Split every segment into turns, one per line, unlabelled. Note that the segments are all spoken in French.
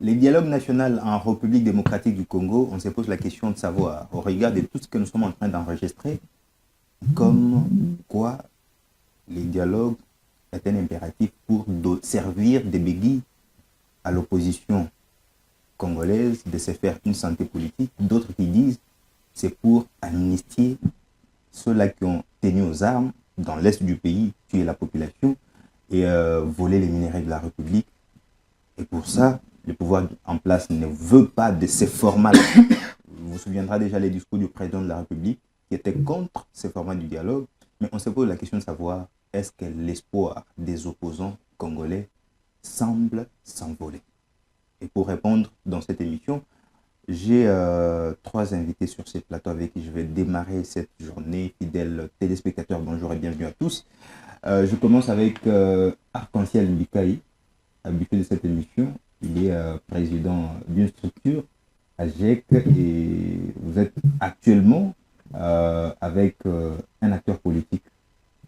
les dialogues nationaux en République démocratique du Congo, on se pose la question de savoir, au regard de tout ce que nous sommes en train d'enregistrer, comme quoi les dialogues est un impératif pour servir de béquille à l'opposition congolaise de se faire une santé politique. D'autres qui disent c'est pour amnistier ceux-là qui ont tenu aux armes dans l'est du pays, tuer la population et voler les minéraux de la République. Et pour ça, le pouvoir en place ne veut pas de ces formats-là. Vous vous souviendrez déjà les discours du président de la République qui était contre ces formats du dialogue. Mais on se pose la question de savoir est-ce que l'espoir des opposants congolais semble s'envoler. Et pour répondre dans cette émission, j'ai 3 invités sur ce plateau avec qui je vais démarrer cette journée. Fidèles téléspectateurs, bonjour et bienvenue à tous. Je commence avec Arc-en-Ciel Mbikaï, habitué de cette émission. Il est président d'une structure, AGEC, et vous êtes actuellement avec un acteur politique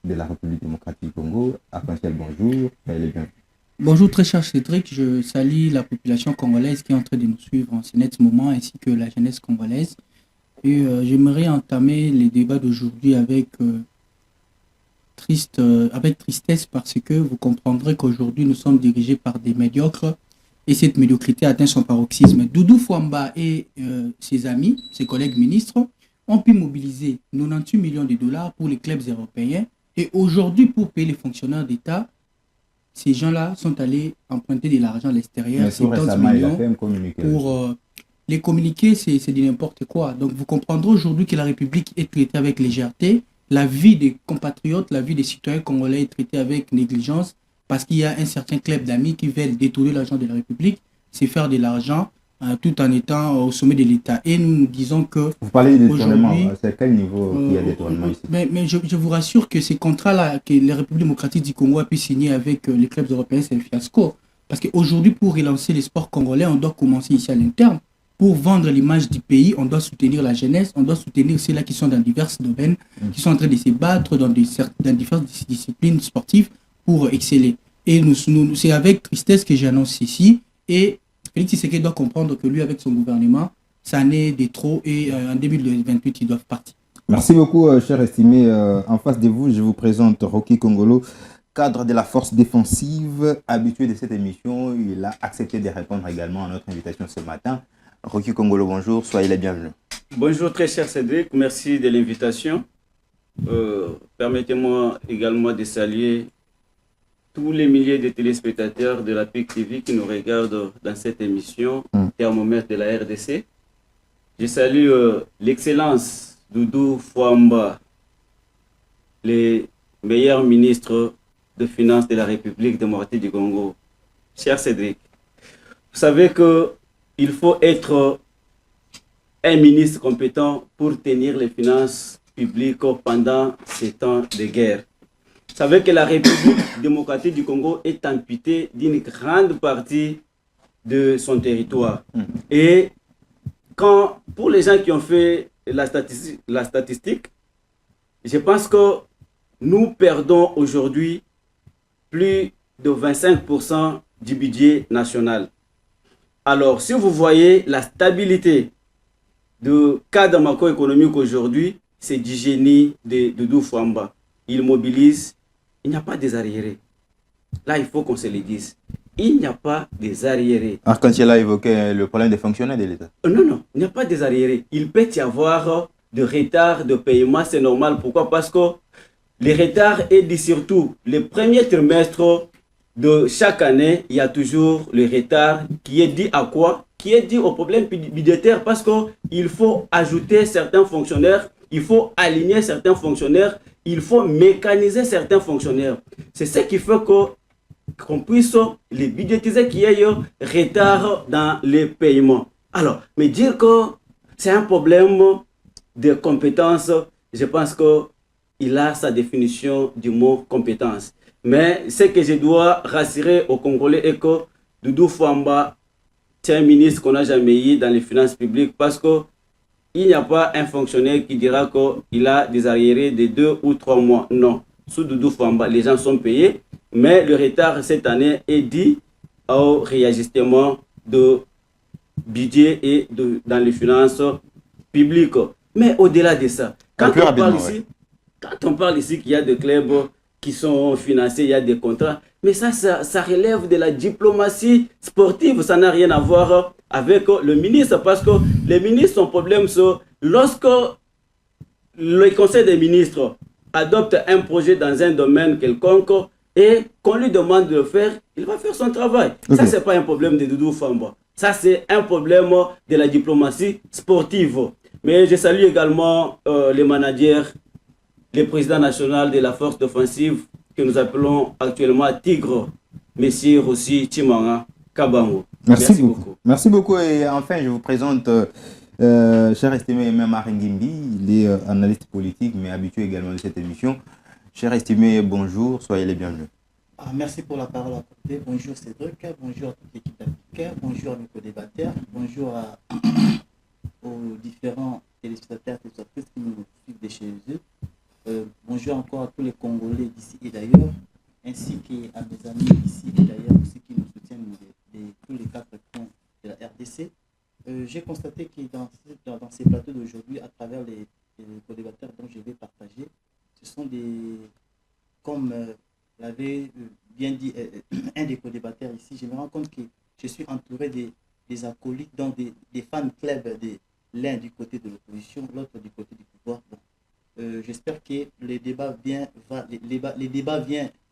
de la République démocratique du Congo. Arc-en-Ciel, bonjour, bienvenue.
Bonjour très cher Cédric, je salue la population congolaise qui est en train de nous suivre en ce net moment ainsi que la jeunesse congolaise. Et j'aimerais entamer les débats d'aujourd'hui avec tristesse parce que vous comprendrez qu'aujourd'hui nous sommes dirigés par des médiocres et cette médiocrité atteint son paroxysme. Doudou Fwamba et ses amis, ses collègues ministres, ont pu mobiliser 98 millions de dollars pour les clubs européens et aujourd'hui pour payer les fonctionnaires d'État. Ces gens-là sont allés emprunter de l'argent à l'extérieur, 70 millions, pour les communiquer, c'est du n'importe quoi. Donc vous comprendrez aujourd'hui que la République est traitée avec légèreté, la vie des compatriotes, la vie des citoyens congolais est traitée avec négligence, parce qu'il y a un certain club d'amis qui veulent détourner l'argent de la République, c'est faire de l'argent tout en étant au sommet de l'État. Et nous disons que...
Vous parlez de détournement, c'est à quel niveau il y a détournement ici?
Mais je vous rassure que ces contrats-là que la République démocratique du Congo a pu signer avec les clubs européens, c'est un fiasco. Parce qu'aujourd'hui, pour relancer les sports congolais, on doit commencer ici à l'interne. Pour vendre l'image du pays, on doit soutenir la jeunesse, on doit soutenir ceux-là qui sont dans divers domaines, qui sont en train de se battre dans diverses disciplines sportives pour exceller. Et c'est avec tristesse que j'annonce ici. Et Félix Tshisekedi doit comprendre que lui, avec son gouvernement, ça n'est de trop et en 2028, ils doivent partir.
Merci beaucoup, cher estimé. En face de vous, je vous présente Rocky Congolo, cadre de la force défensive, habitué de cette émission. Il a accepté de répondre également à notre invitation ce matin. Rocky Congolo, bonjour, soyez les bienvenus.
Bonjour, très cher Cédric, merci de l'invitation. Permettez-moi également de saluer tous les milliers de téléspectateurs de la PIC TV qui nous regardent dans cette émission Thermomètre de la RDC. Je salue l'excellence Doudou Fwamba, les meilleurs ministres de finances de la République démocratique du Congo. Cher Cédric, vous savez qu'il faut être un ministre compétent pour tenir les finances publiques pendant ces temps de guerre. Vous savez que la République démocratique du Congo est amputée d'une grande partie de son territoire. Et pour les gens qui ont fait la statistique, je pense que nous perdons aujourd'hui plus de 25% du budget national. Alors, si vous voyez la stabilité du cadre macroéconomique aujourd'hui, c'est du génie de Doudou Fwamba. Il mobilise. Il n'y a pas des arriérés. Là, il faut qu'on se le dise. Il n'y a pas des arriérés.
Arc-en-Ciel a évoqué le problème des fonctionnaires de l'État.
Non, il n'y a pas des arriérés. Il peut y avoir de retard de paiement, c'est normal. Pourquoi? Parce que les retards est surtout le premier trimestre de chaque année, il y a toujours le retard qui est dû à quoi? Qui est dû au problème budgétaire parce qu'il faut ajouter certains fonctionnaires, il faut aligner certains fonctionnaires, il faut mécaniser certains fonctionnaires. C'est ce qui fait qu'on puisse les budgétiser, qu'il y ait un retard dans les paiements. Alors, mais dire que c'est un problème de compétence, je pense qu'il a sa définition du mot compétence. Mais ce que je dois rassurer aux Congolais est que Doudou Fwamba, c'est un ministre qu'on n'a jamais eu dans les finances publiques parce que il n'y a pas un fonctionnaire qui dira qu'il a des arriérés de 2 ou 3 mois. Non. Sous Doudou Fwamba, les gens sont payés, mais le retard cette année est dû au réajustement de budget et dans les finances publiques. Mais au-delà de ça, quand on parle ici qu'il y a des clubs qui sont financés, il y a des contrats, mais ça relève de la diplomatie sportive, ça n'a rien à voir avec le ministre, parce que les ministres, son problème, c'est lorsque le conseil des ministres adopte un projet dans un domaine quelconque et qu'on lui demande de le faire, il va faire son travail. Okay. Ça, ce n'est pas un problème de Doudou Famba. Ça, c'est un problème de la diplomatie sportive. Mais je salue également les managers, le président national de la force d'offensive que nous appelons actuellement Tigre, Messieurs aussi Chimanga Kabango.
Merci beaucoup. Merci beaucoup. Et enfin, je vous présente cher estimé Memar Ngimbi, il est analyste politique, mais habitué également de cette émission. Cher estimé, bonjour, soyez les bienvenus.
Merci pour la parole apportée. Bonjour Cédric, bonjour à toute l'équipe d'Africain, bonjour à nos co-débatteurs, bonjour aux différents téléspectateurs et téléspectatrices qui nous suivent de chez eux. Bonjour encore à tous les Congolais d'ici et d'ailleurs, ainsi qu'à mes amis d'ici et d'ailleurs aussi qui nous soutiennent de tous les quatre coins de la RDC. J'ai constaté que dans ces plateaux d'aujourd'hui, à travers les co-débatteurs dont je vais partager, ce sont comme l'avait bien dit un des co-débatteurs ici, je me rends compte que je suis entouré des acolytes, donc des fan clubs, l'un du côté de l'opposition, l'autre du côté du pouvoir. Bon. J'espère que les débats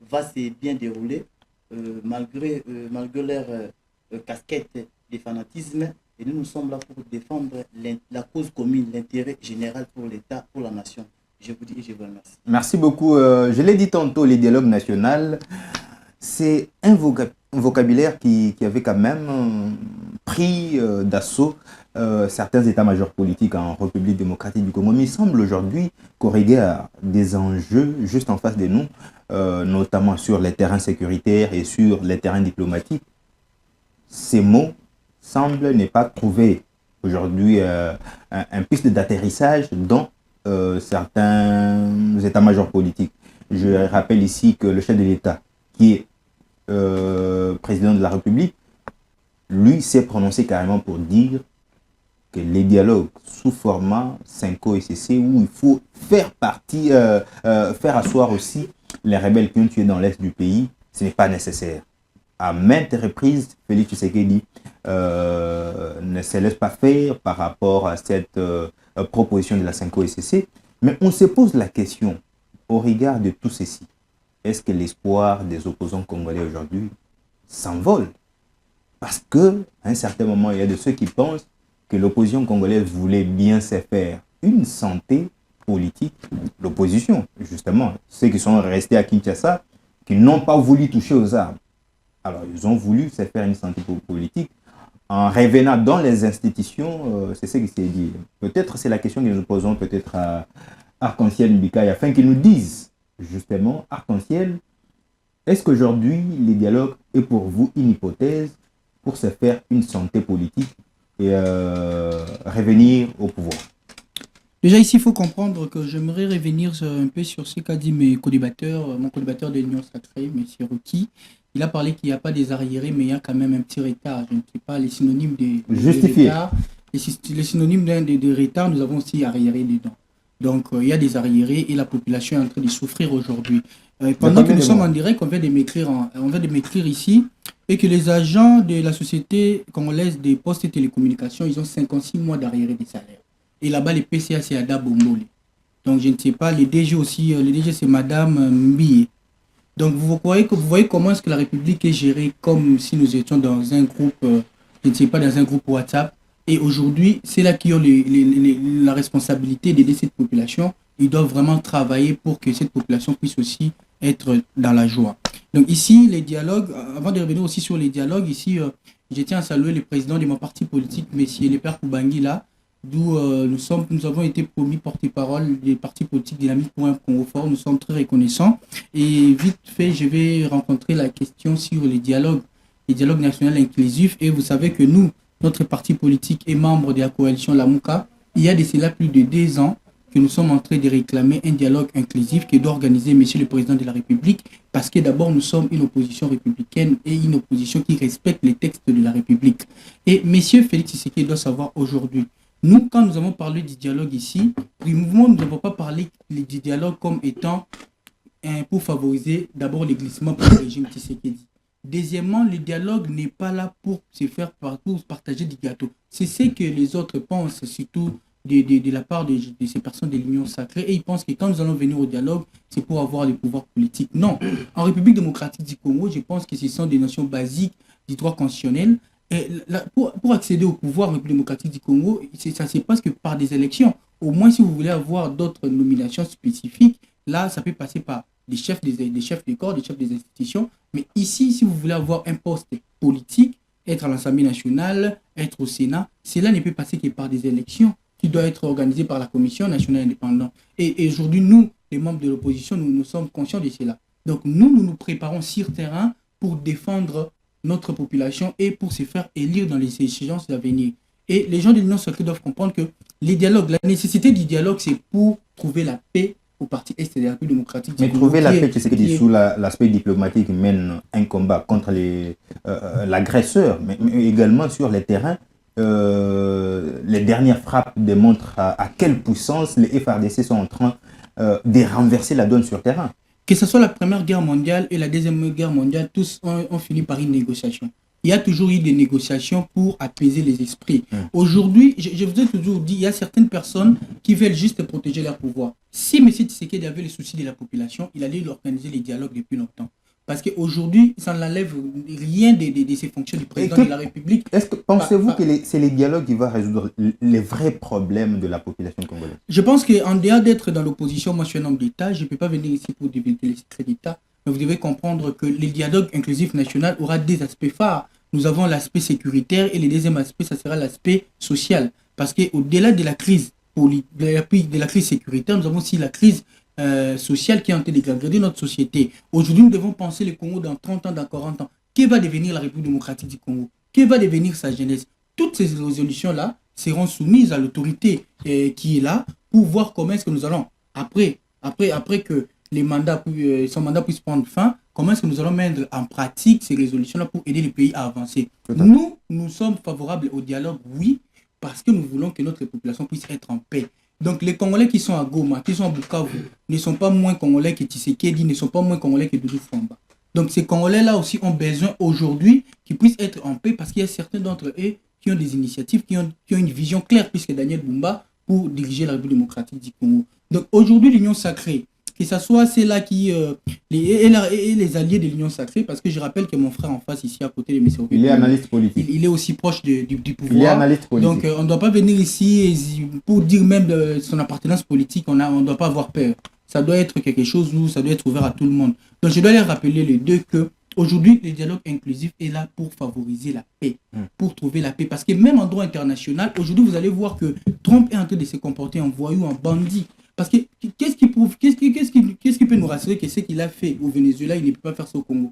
va se bien dérouler malgré leur casquette des fanatismes. Et nous sommes là pour défendre la cause commune, l'intérêt général pour l'État, pour la nation. Je vous dis et je vous remercie.
Merci beaucoup. Je l'ai dit tantôt, les dialogues nationaux, c'est un vocabulaire qui avait quand même pris d'assaut certains états-majors politiques en République démocratique du Congo. Mais il semble aujourd'hui qu'au regard des enjeux juste en face de nous, notamment sur les terrains sécuritaires et sur les terrains diplomatiques, ces mots semblent ne pas trouver aujourd'hui un piste d'atterrissage dans certains états-majors politiques. Je rappelle ici que le chef de l'État, qui est président de la République, lui s'est prononcé carrément pour dire que les dialogues sous format 5OSCC, où il faut faire asseoir aussi les rebelles qui ont tué dans l'est du pays, ce n'est pas nécessaire. À maintes reprises, Félix Tshisekedi ne se laisse pas faire par rapport à cette proposition de la 5OSCC, mais on se pose la question, au regard de tout ceci, est-ce que l'espoir des opposants congolais aujourd'hui s'envole? Parce qu'à un certain moment, il y a de ceux qui pensent que l'opposition congolaise voulait bien se faire une santé politique, l'opposition, justement, ceux qui sont restés à Kinshasa, qui n'ont pas voulu toucher aux armes. Alors, ils ont voulu se faire une santé politique en revenant dans les institutions, c'est ce qui s'est dit. Peut-être c'est la question que nous posons peut-être à Arc-en-Ciel Mbikaï, afin qu'ils nous disent, justement, Arc-en-Ciel, est-ce qu'aujourd'hui, les dialogues est pour vous une hypothèse pour se faire une santé politique et revenir au pouvoir?
Déjà ici, il faut comprendre que j'aimerais revenir un peu sur ce qu'a dit mon co-débatteur de l'Union Sacrée, M. Ruki. Il a parlé qu'il n'y a pas des arriérés, mais il y a quand même un petit retard. Je ne sais pas les synonymes de retard. Les synonymes de retard, nous avons aussi arriérés dedans. Donc, il y a des arriérés et la population est en train de souffrir aujourd'hui. Pendant que nous sommes en direct, on vient de m'écrire ici et que les agents de la société congolaise des postes et télécommunications, ils ont 56 mois d'arriérés de salaire. Et là-bas, les PCA, c'est Ada Bombole. Donc, je ne sais pas, les DG aussi, les DG, c'est Madame Mbi. Donc, vous voyez comment est-ce que la République est gérée comme si nous étions dans un groupe, je ne sais pas, dans un groupe WhatsApp. Et aujourd'hui, c'est là qui ont la responsabilité d'aider cette population. Ils doivent vraiment travailler pour que cette population puisse aussi être dans la joie. Donc ici, les dialogues, avant de revenir aussi sur les dialogues, ici, je tiens à saluer le président de mon parti politique, messieurs le père Koubangi, là, d'où nous avons été promis porte-parole des partis politiques dynamiques pour un Congo fort. Nous sommes très reconnaissants. Et vite fait, je vais rencontrer la question sur les dialogues nationaux inclusifs. Et vous savez que nous, notre parti politique est membre de la coalition Lamouka. Il y a de cela plus de 2 ans que nous sommes en train de réclamer un dialogue inclusif que doit organiser Monsieur le Président de la République, parce que d'abord nous sommes une opposition républicaine et une opposition qui respecte les textes de la République. Et Monsieur Félix Tshisekedi doit savoir aujourd'hui, nous, quand nous avons parlé du dialogue ici, nous n'avons pas parlé du dialogue comme étant pour favoriser d'abord le glissement pour le régime Tshisekedi. Deuxièmement, le dialogue n'est pas là pour se faire pour partager du gâteau. C'est ce que les autres pensent, surtout de la part de ces personnes de l'Union sacrée. Et ils pensent que quand nous allons venir au dialogue, c'est pour avoir le pouvoir politique. Non. En République démocratique du Congo, je pense que ce sont des notions basiques du droit constitutionnel. Et pour accéder au pouvoir en République démocratique du Congo, ça se passe que par des élections. Au moins, si vous voulez avoir d'autres nominations spécifiques, là, ça peut passer par des chefs de corps, des chefs des institutions. Mais ici, si vous voulez avoir un poste politique, être à l'Assemblée nationale, être au Sénat, cela ne peut passer que par des élections qui doivent être organisées par la Commission nationale indépendante. Et aujourd'hui, nous, les membres de l'opposition, nous sommes conscients de cela. Donc nous nous préparons sur terrain pour défendre notre population et pour se faire élire dans les échéances à venir. Et les gens de l'Union sacrée doivent comprendre que les dialogues, la nécessité du dialogue, c'est pour trouver la paix au parti Est de la République démocratique.
Mais trouver la paix, c'est que sous l'aspect diplomatique mène un combat contre l'agresseur, mais également sur les terrains. Les dernières frappes démontrent à quelle puissance les FARDC sont en train de renverser la donne sur terrain.
Que ce soit la Première Guerre mondiale et la Deuxième Guerre mondiale, tous ont fini par une négociation. Il y a toujours eu des négociations pour apaiser les esprits. Aujourd'hui, je vous ai toujours dit, il y a certaines personnes qui veulent juste protéger leur pouvoir. Si M. Tshisekedi avait le souci de la population, il allait organiser les dialogues depuis longtemps. Parce qu'aujourd'hui, ça n'enlève rien de ses fonctions du président de la République.
Est-ce que pensez-vous que c'est les dialogues qui vont résoudre les vrais problèmes de la population congolaise?
Je pense qu'en dehors d'être dans l'opposition, moi je suis un homme d'État, je ne peux pas venir ici pour divulguer les secrets d'État. Mais vous devez comprendre que le dialogue inclusif national aura des aspects phares. Nous avons l'aspect sécuritaire et le deuxième aspect, ça sera l'aspect social. Parce qu'au-delà de la crise sécuritaire, nous avons aussi la crise sociale qui est en train de dégrader notre société. Aujourd'hui, nous devons penser le Congo dans 30 ans, dans 40 ans. Que va devenir la République démocratique du Congo? Que va devenir sa jeunesse? Toutes ces résolutions-là seront soumises à l'autorité qui est là pour voir comment est-ce que nous allons, après que son mandat puisse prendre fin, comment est-ce que nous allons mettre en pratique ces résolutions-là pour aider les pays à avancer. Nous sommes favorables au dialogue, oui, parce que nous voulons que notre population puisse être en paix. Donc les Congolais qui sont à Goma, qui sont à Bukavu, ne sont pas moins Congolais que Tshisekedi, ne sont pas moins Congolais que Doudou Fwamba. Donc ces Congolais-là aussi ont besoin aujourd'hui qu'ils puissent être en paix parce qu'il y a certains d'entre eux qui ont des initiatives, qui ont une vision claire, puisque Daniel Bumba, pour diriger la République démocratique du Congo. Donc aujourd'hui, l'Union sacrée, que ce soit celle-là qui les alliés de l'Union sacrée, parce que je rappelle que mon frère en face ici à côté de M.
Il est analyste politique.
Il est aussi proche du pouvoir.
Il est analyste politique.
Donc on ne doit pas venir ici pour dire même de son appartenance politique, on ne doit pas avoir peur. Ça doit être quelque chose où ça doit être ouvert à tout le monde. Donc je dois les rappeler les deux que aujourd'hui, le dialogue inclusif est là pour favoriser la paix, pour trouver la paix. Parce que même en droit international, aujourd'hui, vous allez voir que Trump est en train de se comporter en voyou, en bandit. Parce que qu'est-ce qui peut nous rassurer que ce qu'il a fait au Venezuela, il ne peut pas faire ça au Congo?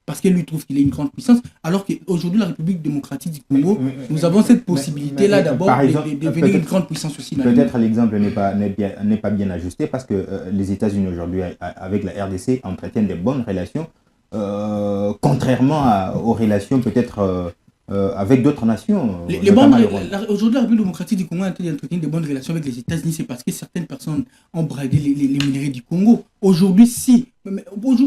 Parce qu'il lui trouve qu'il est une grande puissance, alors qu'aujourd'hui, la République démocratique du Congo, nous avons cette possibilité-là d'abord de devenir une grande puissance aussi.
Peut-être l'exemple n'est pas bien ajusté parce que les États-Unis aujourd'hui, avec la RDC, entretiennent des bonnes relations, contrairement aux relations peut-être avec d'autres nations.
Aujourd'hui, la République démocratique du Congo a entretenu de bonnes relations avec les États-Unis, c'est parce que certaines personnes ont bradé les minéraux du Congo. Aujourd'hui,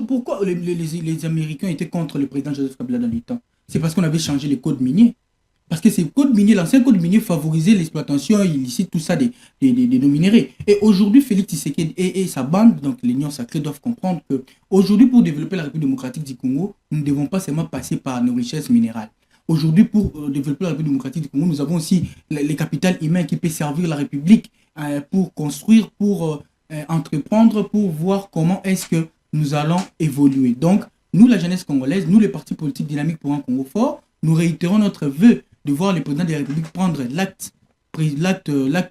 pourquoi les Américains étaient contre le président Joseph Kabila dans les temps? C'est parce qu'on avait changé les codes miniers. Parce que ces codes miniers, l'ancien code minier favorisait l'exploitation illicite, tout ça des minéraux. Et aujourd'hui, Félix Tshisekedi et sa bande, donc l'Union sacrée, doivent comprendre qu'aujourd'hui, pour développer la République démocratique du Congo, nous ne devons pas seulement passer par nos richesses minérales. Aujourd'hui, pour développer la République démocratique du Congo, nous avons aussi les capitales humaines qui peuvent servir la République pour construire, pour entreprendre, pour voir comment est-ce que nous allons évoluer. Donc, nous, la jeunesse congolaise, nous, les partis politiques dynamiques pour un Congo fort, nous réitérons notre vœu de voir le président de la République prendre l'acte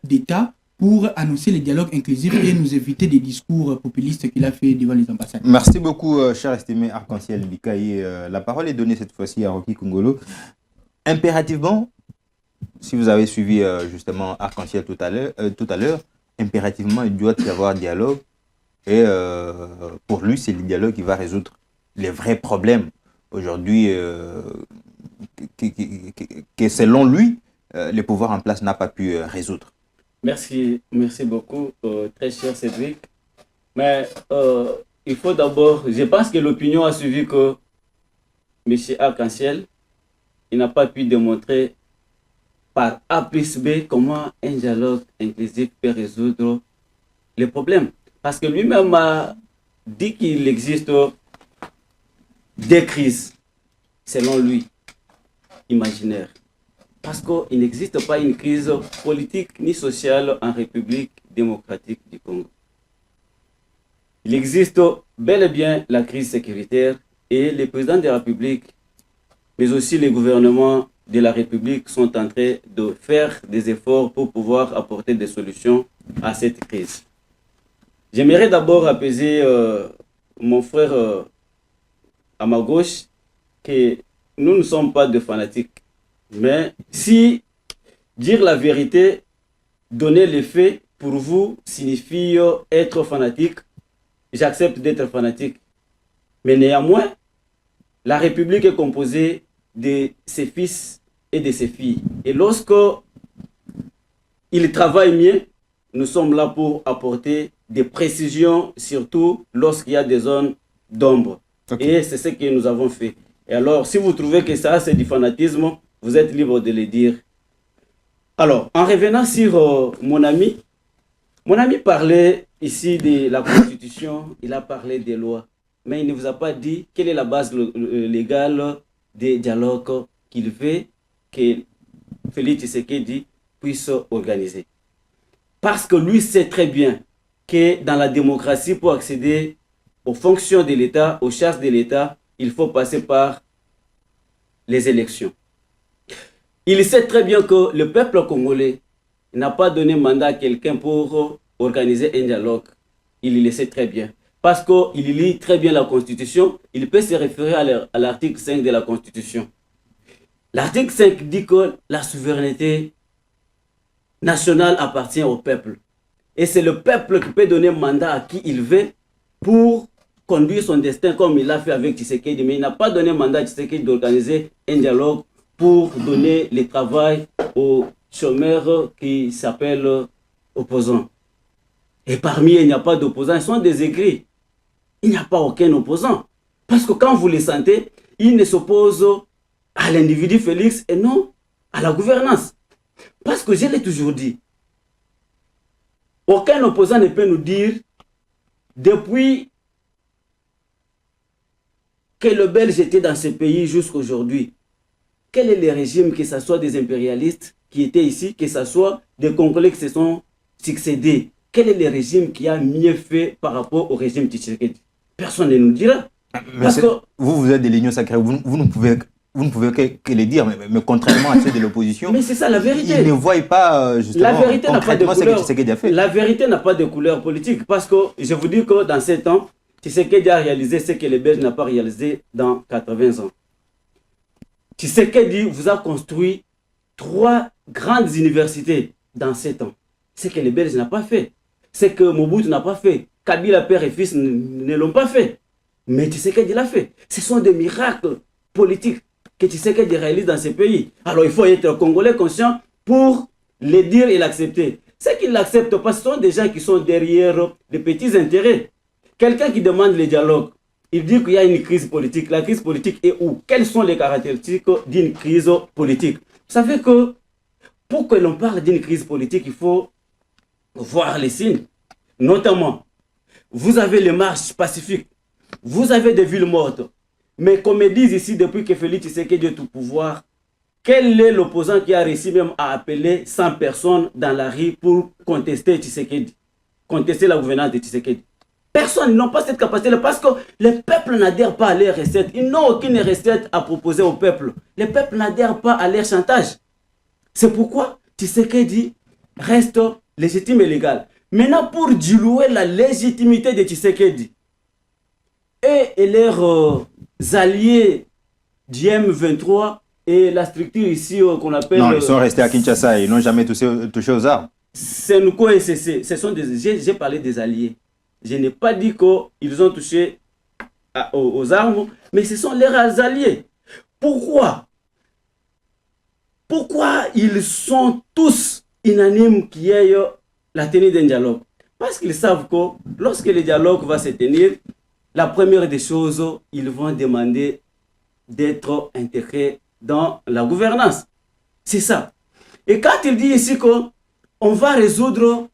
d'État pour annoncer les dialogues inclusifs et nous éviter des discours populistes qu'il a fait devant les ambassades.
Merci beaucoup, cher estimé Arc-en-Ciel Bikaye. La parole est donnée cette fois-ci à Rocky Kongolo. Impérativement, si vous avez suivi justement Arc-en-Ciel tout à l'heure, impérativement, il doit y avoir dialogue. Et pour lui, c'est le dialogue qui va résoudre les vrais problèmes. Aujourd'hui, que selon lui, le pouvoir en place n'a pas pu résoudre.
Merci beaucoup, très cher Cédric. Mais il faut d'abord, je pense que l'opinion a suivi que M. Arc-en-Ciel, il n'a pas pu démontrer par A plus B comment un dialogue inclusif peut résoudre les problèmes. Parce que lui-même a dit qu'il existe des crises, selon lui, imaginaires. Parce qu'il n'existe pas une crise politique ni sociale en République démocratique du Congo. Il existe bel et bien la crise sécuritaire et les présidents de la République, mais aussi les gouvernements de la République sont en train de faire des efforts pour pouvoir apporter des solutions à cette crise. J'aimerais d'abord apaiser mon frère à ma gauche que nous ne sommes pas de fanatiques. Mais si dire la vérité, donner les faits pour vous signifie être fanatique, j'accepte d'être fanatique. Mais néanmoins, la République est composée de ses fils et de ses filles. Et lorsque ils travaillent mieux, nous sommes là pour apporter des précisions, surtout lorsqu'il y a des zones d'ombre. Okay. Et c'est ce que nous avons fait. Et alors, si vous trouvez que ça, c'est du fanatisme, vous êtes libre de le dire. Alors, en revenant sur mon ami parlait ici de la Constitution, il a parlé des lois, mais il ne vous a pas dit quelle est la base légale des dialogues qu'il veut que Félix Tshisekedi puisse organiser. Parce que lui sait très bien que dans la démocratie, pour accéder aux fonctions de l'État, aux charges de l'État, il faut passer par les élections. Il sait très bien que le peuple congolais n'a pas donné mandat à quelqu'un pour organiser un dialogue. Il le sait très bien. Parce qu'il lit très bien la Constitution, il peut se référer à l'article 5 de la Constitution. L'article 5 dit que la souveraineté nationale appartient au peuple. Et c'est le peuple qui peut donner mandat à qui il veut pour conduire son destin comme il l'a fait avec Tshisekedi. Mais il n'a pas donné mandat à Tshisekedi d'organiser un dialogue pour donner le travail aux chômeurs qui s'appellent opposants. Et parmi eux, il n'y a pas d'opposants, ils sont des aigris. Il n'y a pas aucun opposant. Parce que quand vous les sentez, ils ne s'opposent à l'individu Félix et non à la gouvernance. Parce que je l'ai toujours dit, aucun opposant ne peut nous dire, depuis que le Belge était dans ce pays jusqu'à aujourd'hui, quel est le régime, que ce soit des impérialistes qui étaient ici, que ce soit des Congolais qui se sont succédés, quel est le régime qui a mieux fait par rapport au régime Tshisekedi? Personne ne nous dira.
Parce que vous êtes de l'Union sacrée, vous ne pouvez que le dire, mais contrairement à ceux de l'opposition,
mais c'est ça la vérité.
Ils ne voient pas justement
la vérité n'a pas de couleur.
La
vérité n'a pas de couleur politique, parce que je vous dis que dans 7 ans, Tshisekedi a réalisé ce que les Belges n'ont pas réalisé dans 80 ans. Tshisekedi vous a construit 3 grandes universités dans 7 ans. Ce que les Belges n'ont pas fait. Ce que Mobutu n'a pas fait. Kabila père et fils ne l'ont pas fait. Mais Tshisekedi l'a fait. Ce sont des miracles politiques que Tshisekedi réalise dans ce pays. Alors il faut être congolais conscient pour le dire et l'accepter. Ceux qui ne l'acceptent pas, ce sont des gens qui sont derrière des petits intérêts. Quelqu'un qui demande le dialogue, il dit qu'il y a une crise politique. La crise politique est où? Quelles sont les caractéristiques d'une crise politique? Vous savez que pour que l'on parle d'une crise politique, il faut voir les signes. Notamment, vous avez les marches pacifiques, vous avez des villes mortes. Mais comme ils disent ici, depuis que Félix Tshisekedi est au pouvoir, quel est l'opposant qui a réussi même à appeler 100 personnes dans la rue pour contester Tshisekedi, contester la gouvernance de Tshisekedi? Personne n'a pas cette capacité parce que le peuple n'adhère pas à leurs recettes. Ils n'ont aucune recette à proposer au peuple. Le peuple n'adhère pas à leur chantage. C'est pourquoi Tshisekedi reste légitime et légal. Maintenant, pour diluer la légitimité de Tshisekedi et leurs alliés du M23 et la structure ici qu'on appelle...
Non, ils sont restés à Kinshasa, ils n'ont jamais touché aux armes.
Senko et CC, j'ai parlé des alliés. Je n'ai pas dit qu'ils ont touché aux armes, mais ce sont leurs alliés. Pourquoi ils sont tous unanimes qu'il y ait la tenue d'un dialogue? Parce qu'ils savent que lorsque le dialogue va se tenir, la première des choses, ils vont demander d'être intégrés dans la gouvernance. C'est ça. Et quand il dit ici qu'on va résoudre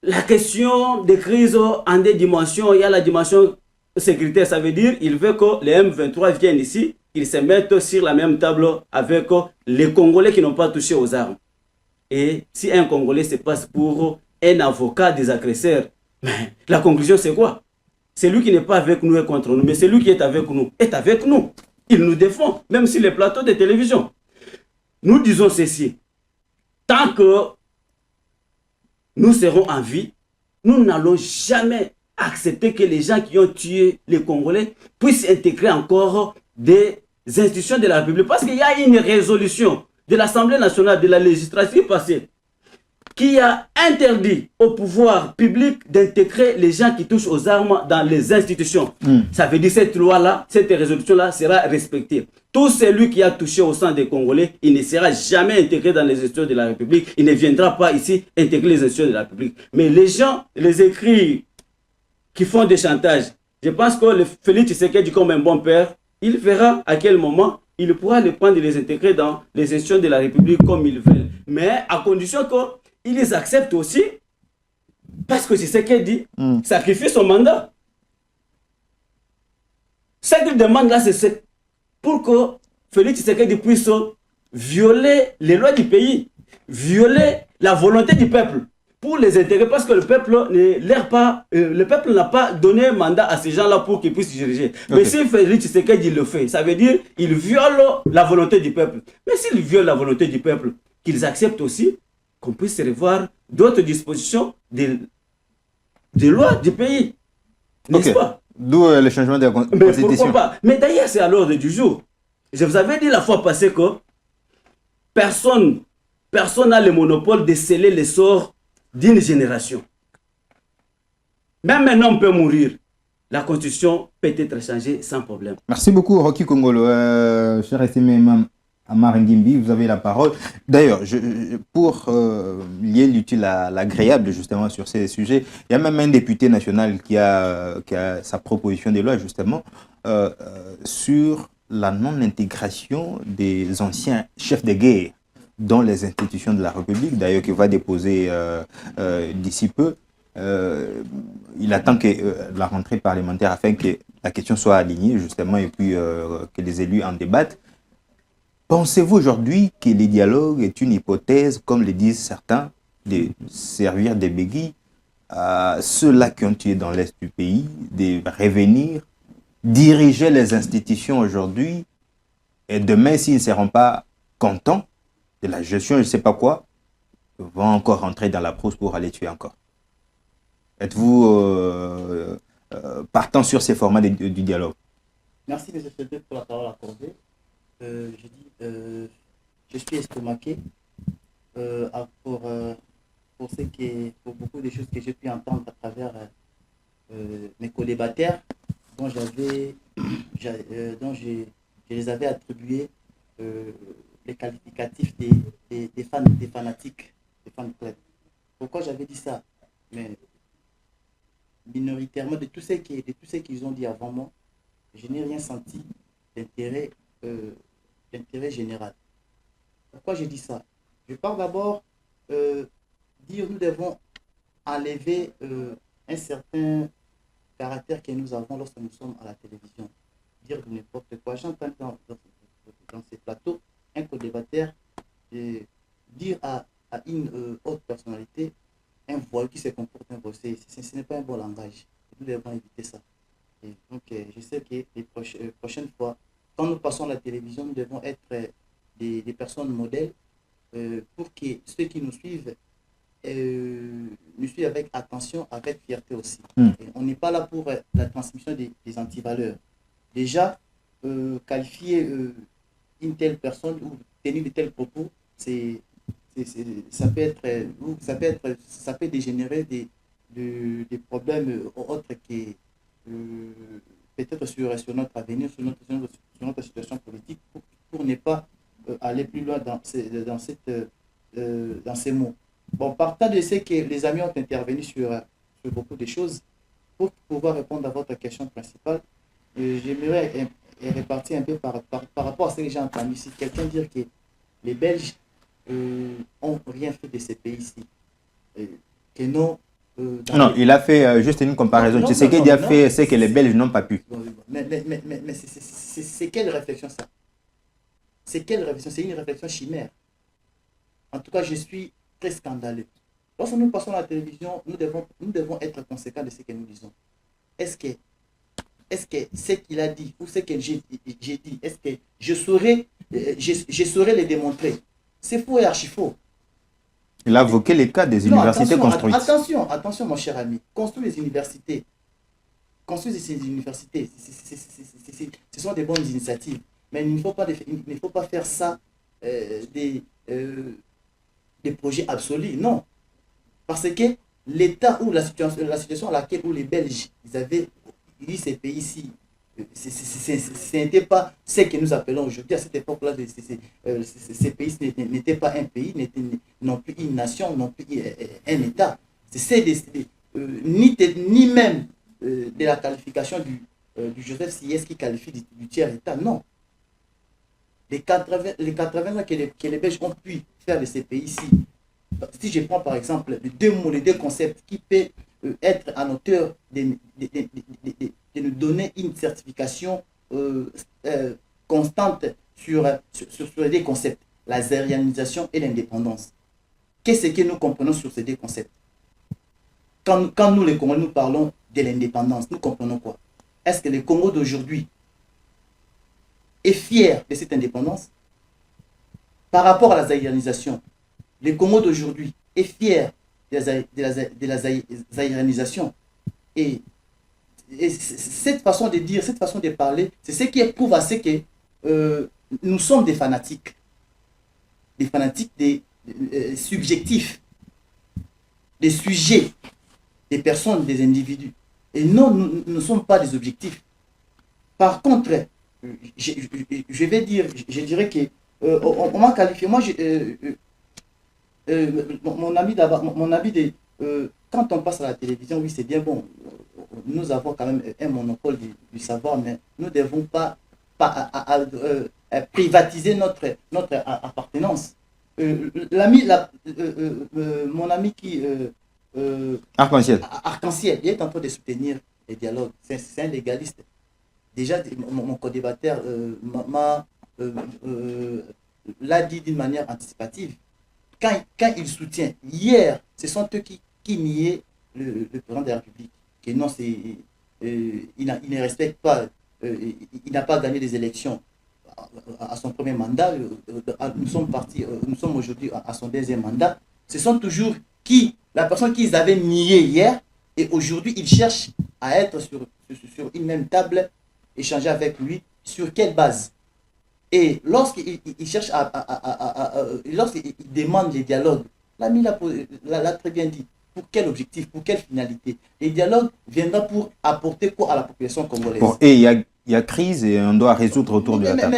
la question des crises en des dimensions, il y a la dimension sécuritaire, ça veut dire qu'il veut que les M23 viennent ici, qu'ils se mettent sur la même table avec les Congolais qui n'ont pas touché aux armes. Et si un Congolais se passe pour un avocat des agresseurs, mais la conclusion c'est quoi? C'est lui qui n'est pas avec nous et contre nous, mais c'est lui qui est avec nous. Il nous défend, même sur les plateaux de télévision. Nous disons ceci. Tant que nous serons en vie, nous n'allons jamais accepter que les gens qui ont tué les Congolais puissent intégrer encore des institutions de la République. Parce qu'il y a une résolution de l'Assemblée nationale, de la législature passée, qui a interdit au pouvoir public d'intégrer les gens qui touchent aux armes dans les institutions. Ça veut dire que cette loi-là, cette résolution-là sera respectée. Tout celui qui a touché au sang des Congolais, il ne sera jamais intégré dans les institutions de la République. Il ne viendra pas ici intégrer les institutions de la République. Mais les gens, les écrits qui font des chantages, je pense que le Félix Tshisekedi, comme un bon père, il verra à quel moment il pourra les prendre et les intégrer dans les institutions de la République comme ils veulent. Mais à condition qu'ils les acceptent aussi, parce que c'est ce qu'il dit, sacrifier son mandat. Ce qu'il demande là, c'est pour que Félix Tshisekedi puisse violer les lois du pays, violer la volonté du peuple, pour les intégrer, parce que le peuple n'a pas donné mandat à ces gens-là pour qu'ils puissent diriger. Okay. Mais si Félix Tshisekedi le fait, ça veut dire qu'il viole la volonté du peuple. Mais s'il viole la volonté du peuple, qu'ils acceptent aussi qu'on puisse revoir d'autres dispositions des lois du pays. N'est-ce pas?
D'où le changement de la Constitution.
Mais pourquoi pas? Mais d'ailleurs, c'est à l'ordre du jour. Je vous avais dit la fois passée que personne n'a le monopole de sceller les sorts d'une génération. Même un homme peut mourir. La Constitution peut être changée sans problème.
Merci beaucoup, Rocky Congolo. Cher estimé Imam Amar Ngimbi, vous avez la parole. D'ailleurs, pour lier l'utile à l'agréable justement sur ces sujets, il y a même un député national qui a sa proposition de loi justement sur la non-intégration des anciens chefs de guerre dans les institutions de la République, d'ailleurs qui va déposer d'ici peu. Il attend que la rentrée parlementaire afin que la question soit alignée justement et puis que les élus en débattent. Pensez-vous aujourd'hui que le dialogue est une hypothèse, comme le disent certains, de servir de béquilles à ceux-là qui ont tué dans l'Est du pays, de revenir, diriger les institutions aujourd'hui, et demain, s'ils ne seront pas contents de la gestion, je ne sais pas quoi, vont encore rentrer dans la brousse pour aller tuer encore? Êtes-vous partant sur ces formats du dialogue?
Merci, M. Fedé, pour la parole accordée. Je suis estomaqué pour beaucoup de choses que j'ai pu entendre à travers mes co-débatteurs dont je les avais attribué les qualificatifs des fanatiques, des fans de club. Pourquoi j'avais dit ça? Mais minoritairement, de tous ceux qu'ils ont dit avant moi, je n'ai rien senti d'intérêt général. Pourquoi je dis ça? Je parle d'abord dire nous devons enlever un certain caractère que nous avons lorsque nous sommes à la télévision. Dire n'importe quoi. J'entends dans ces plateaux un co-débatteur dire à une autre personnalité un voile qui se comporte un voile. Ce n'est pas un bon langage. Nous devons éviter ça. Et donc, je sais que les prochaines fois, quand nous passons à la télévision, nous devons être des personnes modèles pour que ceux qui nous suivent avec attention, avec fierté aussi. Et on n'est pas là pour la transmission des antivaleurs. Déjà, qualifier une telle personne ou tenir de tels propos, c'est ça peut dégénérer des problèmes autres qui peut-être sur notre avenir, sur notre situation politique, pour ne pas aller plus loin dans ces mots. Bon, partant de ce que les amis ont intervenu sur beaucoup de choses, pour pouvoir répondre à votre question principale, j'aimerais répartir un peu par rapport à ce que j'ai entendu. Si quelqu'un dire que les Belges ont rien fait de ces pays-ci, que non.
Non, il a fait juste une comparaison.
Non,
Tu sais qu'il a
non,
fait ce que les Belges n'ont pas pu.
Mais c'est quelle réflexion ça? C'est quelle réflexion? C'est une réflexion chimère. En tout cas, je suis très scandaleux. Lorsque nous passons à la télévision, nous devons être conséquents de ce que nous disons. Est-ce que ce qu'il a dit ou ce que j'ai dit, est-ce que je saurais le démontrer? C'est faux et archi faux.
Il a évoqué les cas des universités construites.
Attention, mon cher ami. Construire des universités. Construire ces universités, ce sont des bonnes initiatives. Mais il ne faut pas faire ça des projets absolus. Non. Parce que l'état ou la situation à laquelle où les Belges avaient eu ces pays-ci, ce n'était pas ce que nous appelons aujourd'hui. À cette époque-là, ces pays n'étaient pas un pays, non plus une nation, non plus un État. Ni même de la qualification du Joseph Siès qui qualifie du tiers-État, non. Les 80 ans que les Belges ont pu faire de ces pays-ci, si je prends par exemple les deux mots, les deux concepts qui peuvent être en hauteur de nous donner une certification constante sur les deux concepts, la zérianisation et l'indépendance. Qu'est-ce que nous comprenons sur ces deux concepts? Quand nous, les Congolais, nous parlons de l'indépendance, nous comprenons quoi? Est-ce que le Congo d'aujourd'hui est fier de cette indépendance? Par rapport à la zaïranisation, le Congo d'aujourd'hui est fier de la zaïranisation. Et cette façon de dire, cette façon de parler, c'est ce qui prouve à ce que nous sommes des fanatiques des subjectifs, des sujets, des personnes, des individus. Et non, nous ne sommes pas des objectifs. Par contre, je dirais que on m'a qualifié, moi, mon ami quand on passe à la télévision, oui, c'est bien bon. Nous avons quand même un monopole du savoir, mais nous ne devons pas privatiser notre appartenance. Mon ami qui...
Arc-en-ciel.
Arc-en-ciel, il est en train de soutenir les dialogues. C'est un légaliste. Déjà, mon co-débatteur l'a dit d'une manière anticipative. Quand il soutient, hier, ce sont eux qui niaient le président de la République. Que non, il ne respecte pas, il n'a pas gagné des élections à son premier mandat. Nous sommes aujourd'hui à son deuxième mandat. Ce sont toujours la personne qu'ils avaient nié hier, et aujourd'hui, ils cherchent à être sur une même table, échanger avec lui. Sur quelle base? Et lorsqu'il cherche lorsqu'il demande les dialogues, l'ami l'a très bien dit. Pour quel objectif, pour quelle finalité? Les dialogues viendront pour apporter quoi à la population congolaise?
Bon, et il y a crise et on doit résoudre autour de la table.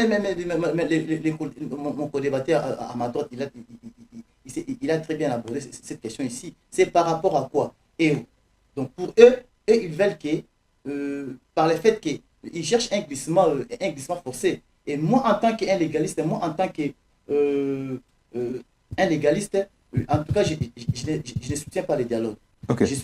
Mon co-débatteur à ma droite, il a très bien abordé cette question ici. C'est par rapport à quoi? Et donc pour eux, ils veulent que, par le fait qu'ils cherchent un glissement forcé. Et moi, en tant qu'un légaliste, en tout cas, je ne soutiens pas les dialogues.
Okay.
Je ne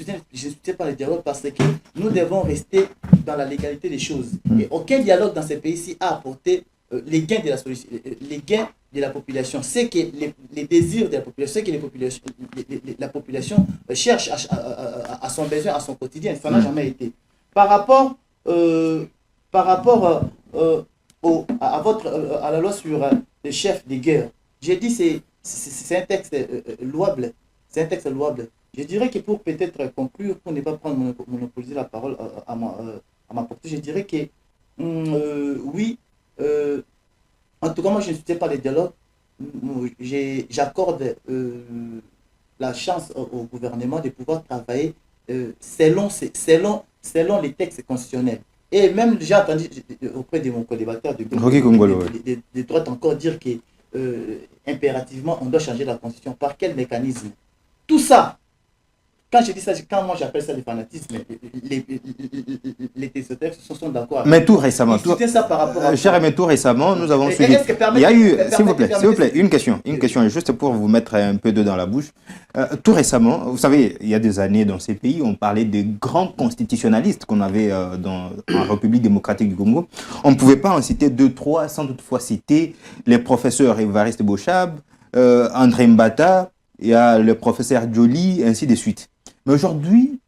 soutiens pas les dialogues parce que nous devons rester dans la légalité des choses. Et aucun dialogue dans ces pays-ci a apporté les gains de la population. C'est que les désirs de la population, c'est que la population cherche à son besoin, à son quotidien. Ça n'a jamais été. Par rapport à la loi sur les chefs de guerre, j'ai dit c'est un texte louable. C'est un texte louable. Je dirais que pour peut-être conclure, pour ne pas prendre monopoliser la parole à ma portée, je dirais que oui, en tout cas moi je ne soutiens pas les dialogues. j'accorde la chance au gouvernement de pouvoir travailler selon les textes constitutionnels. Et même, j'ai entendu auprès de mon co-débatteur de droite encore dire que impérativement, on doit changer la constitution. Par quel mécanisme? Tout ça, quand je dis ça, quand moi j'appelle ça le fanatisme, les téléspectateurs sont d'accord.
Mais tout récemment,
ça par rapport à
cher, mais tout récemment, nous avons suivi. Il y a eu, s'il vous plaît, une question, juste pour vous mettre un peu d'eau dans la bouche. Tout récemment, vous savez, il y a des années dans ces pays, on parlait des grands constitutionnalistes qu'on avait en République démocratique du Congo. On ne pouvait pas en citer 2, 3, sans toutefois citer les professeurs Évariste Bochab, André Mbata, il y a le professeur Joly, ainsi de suite. Mais aujourd'hui,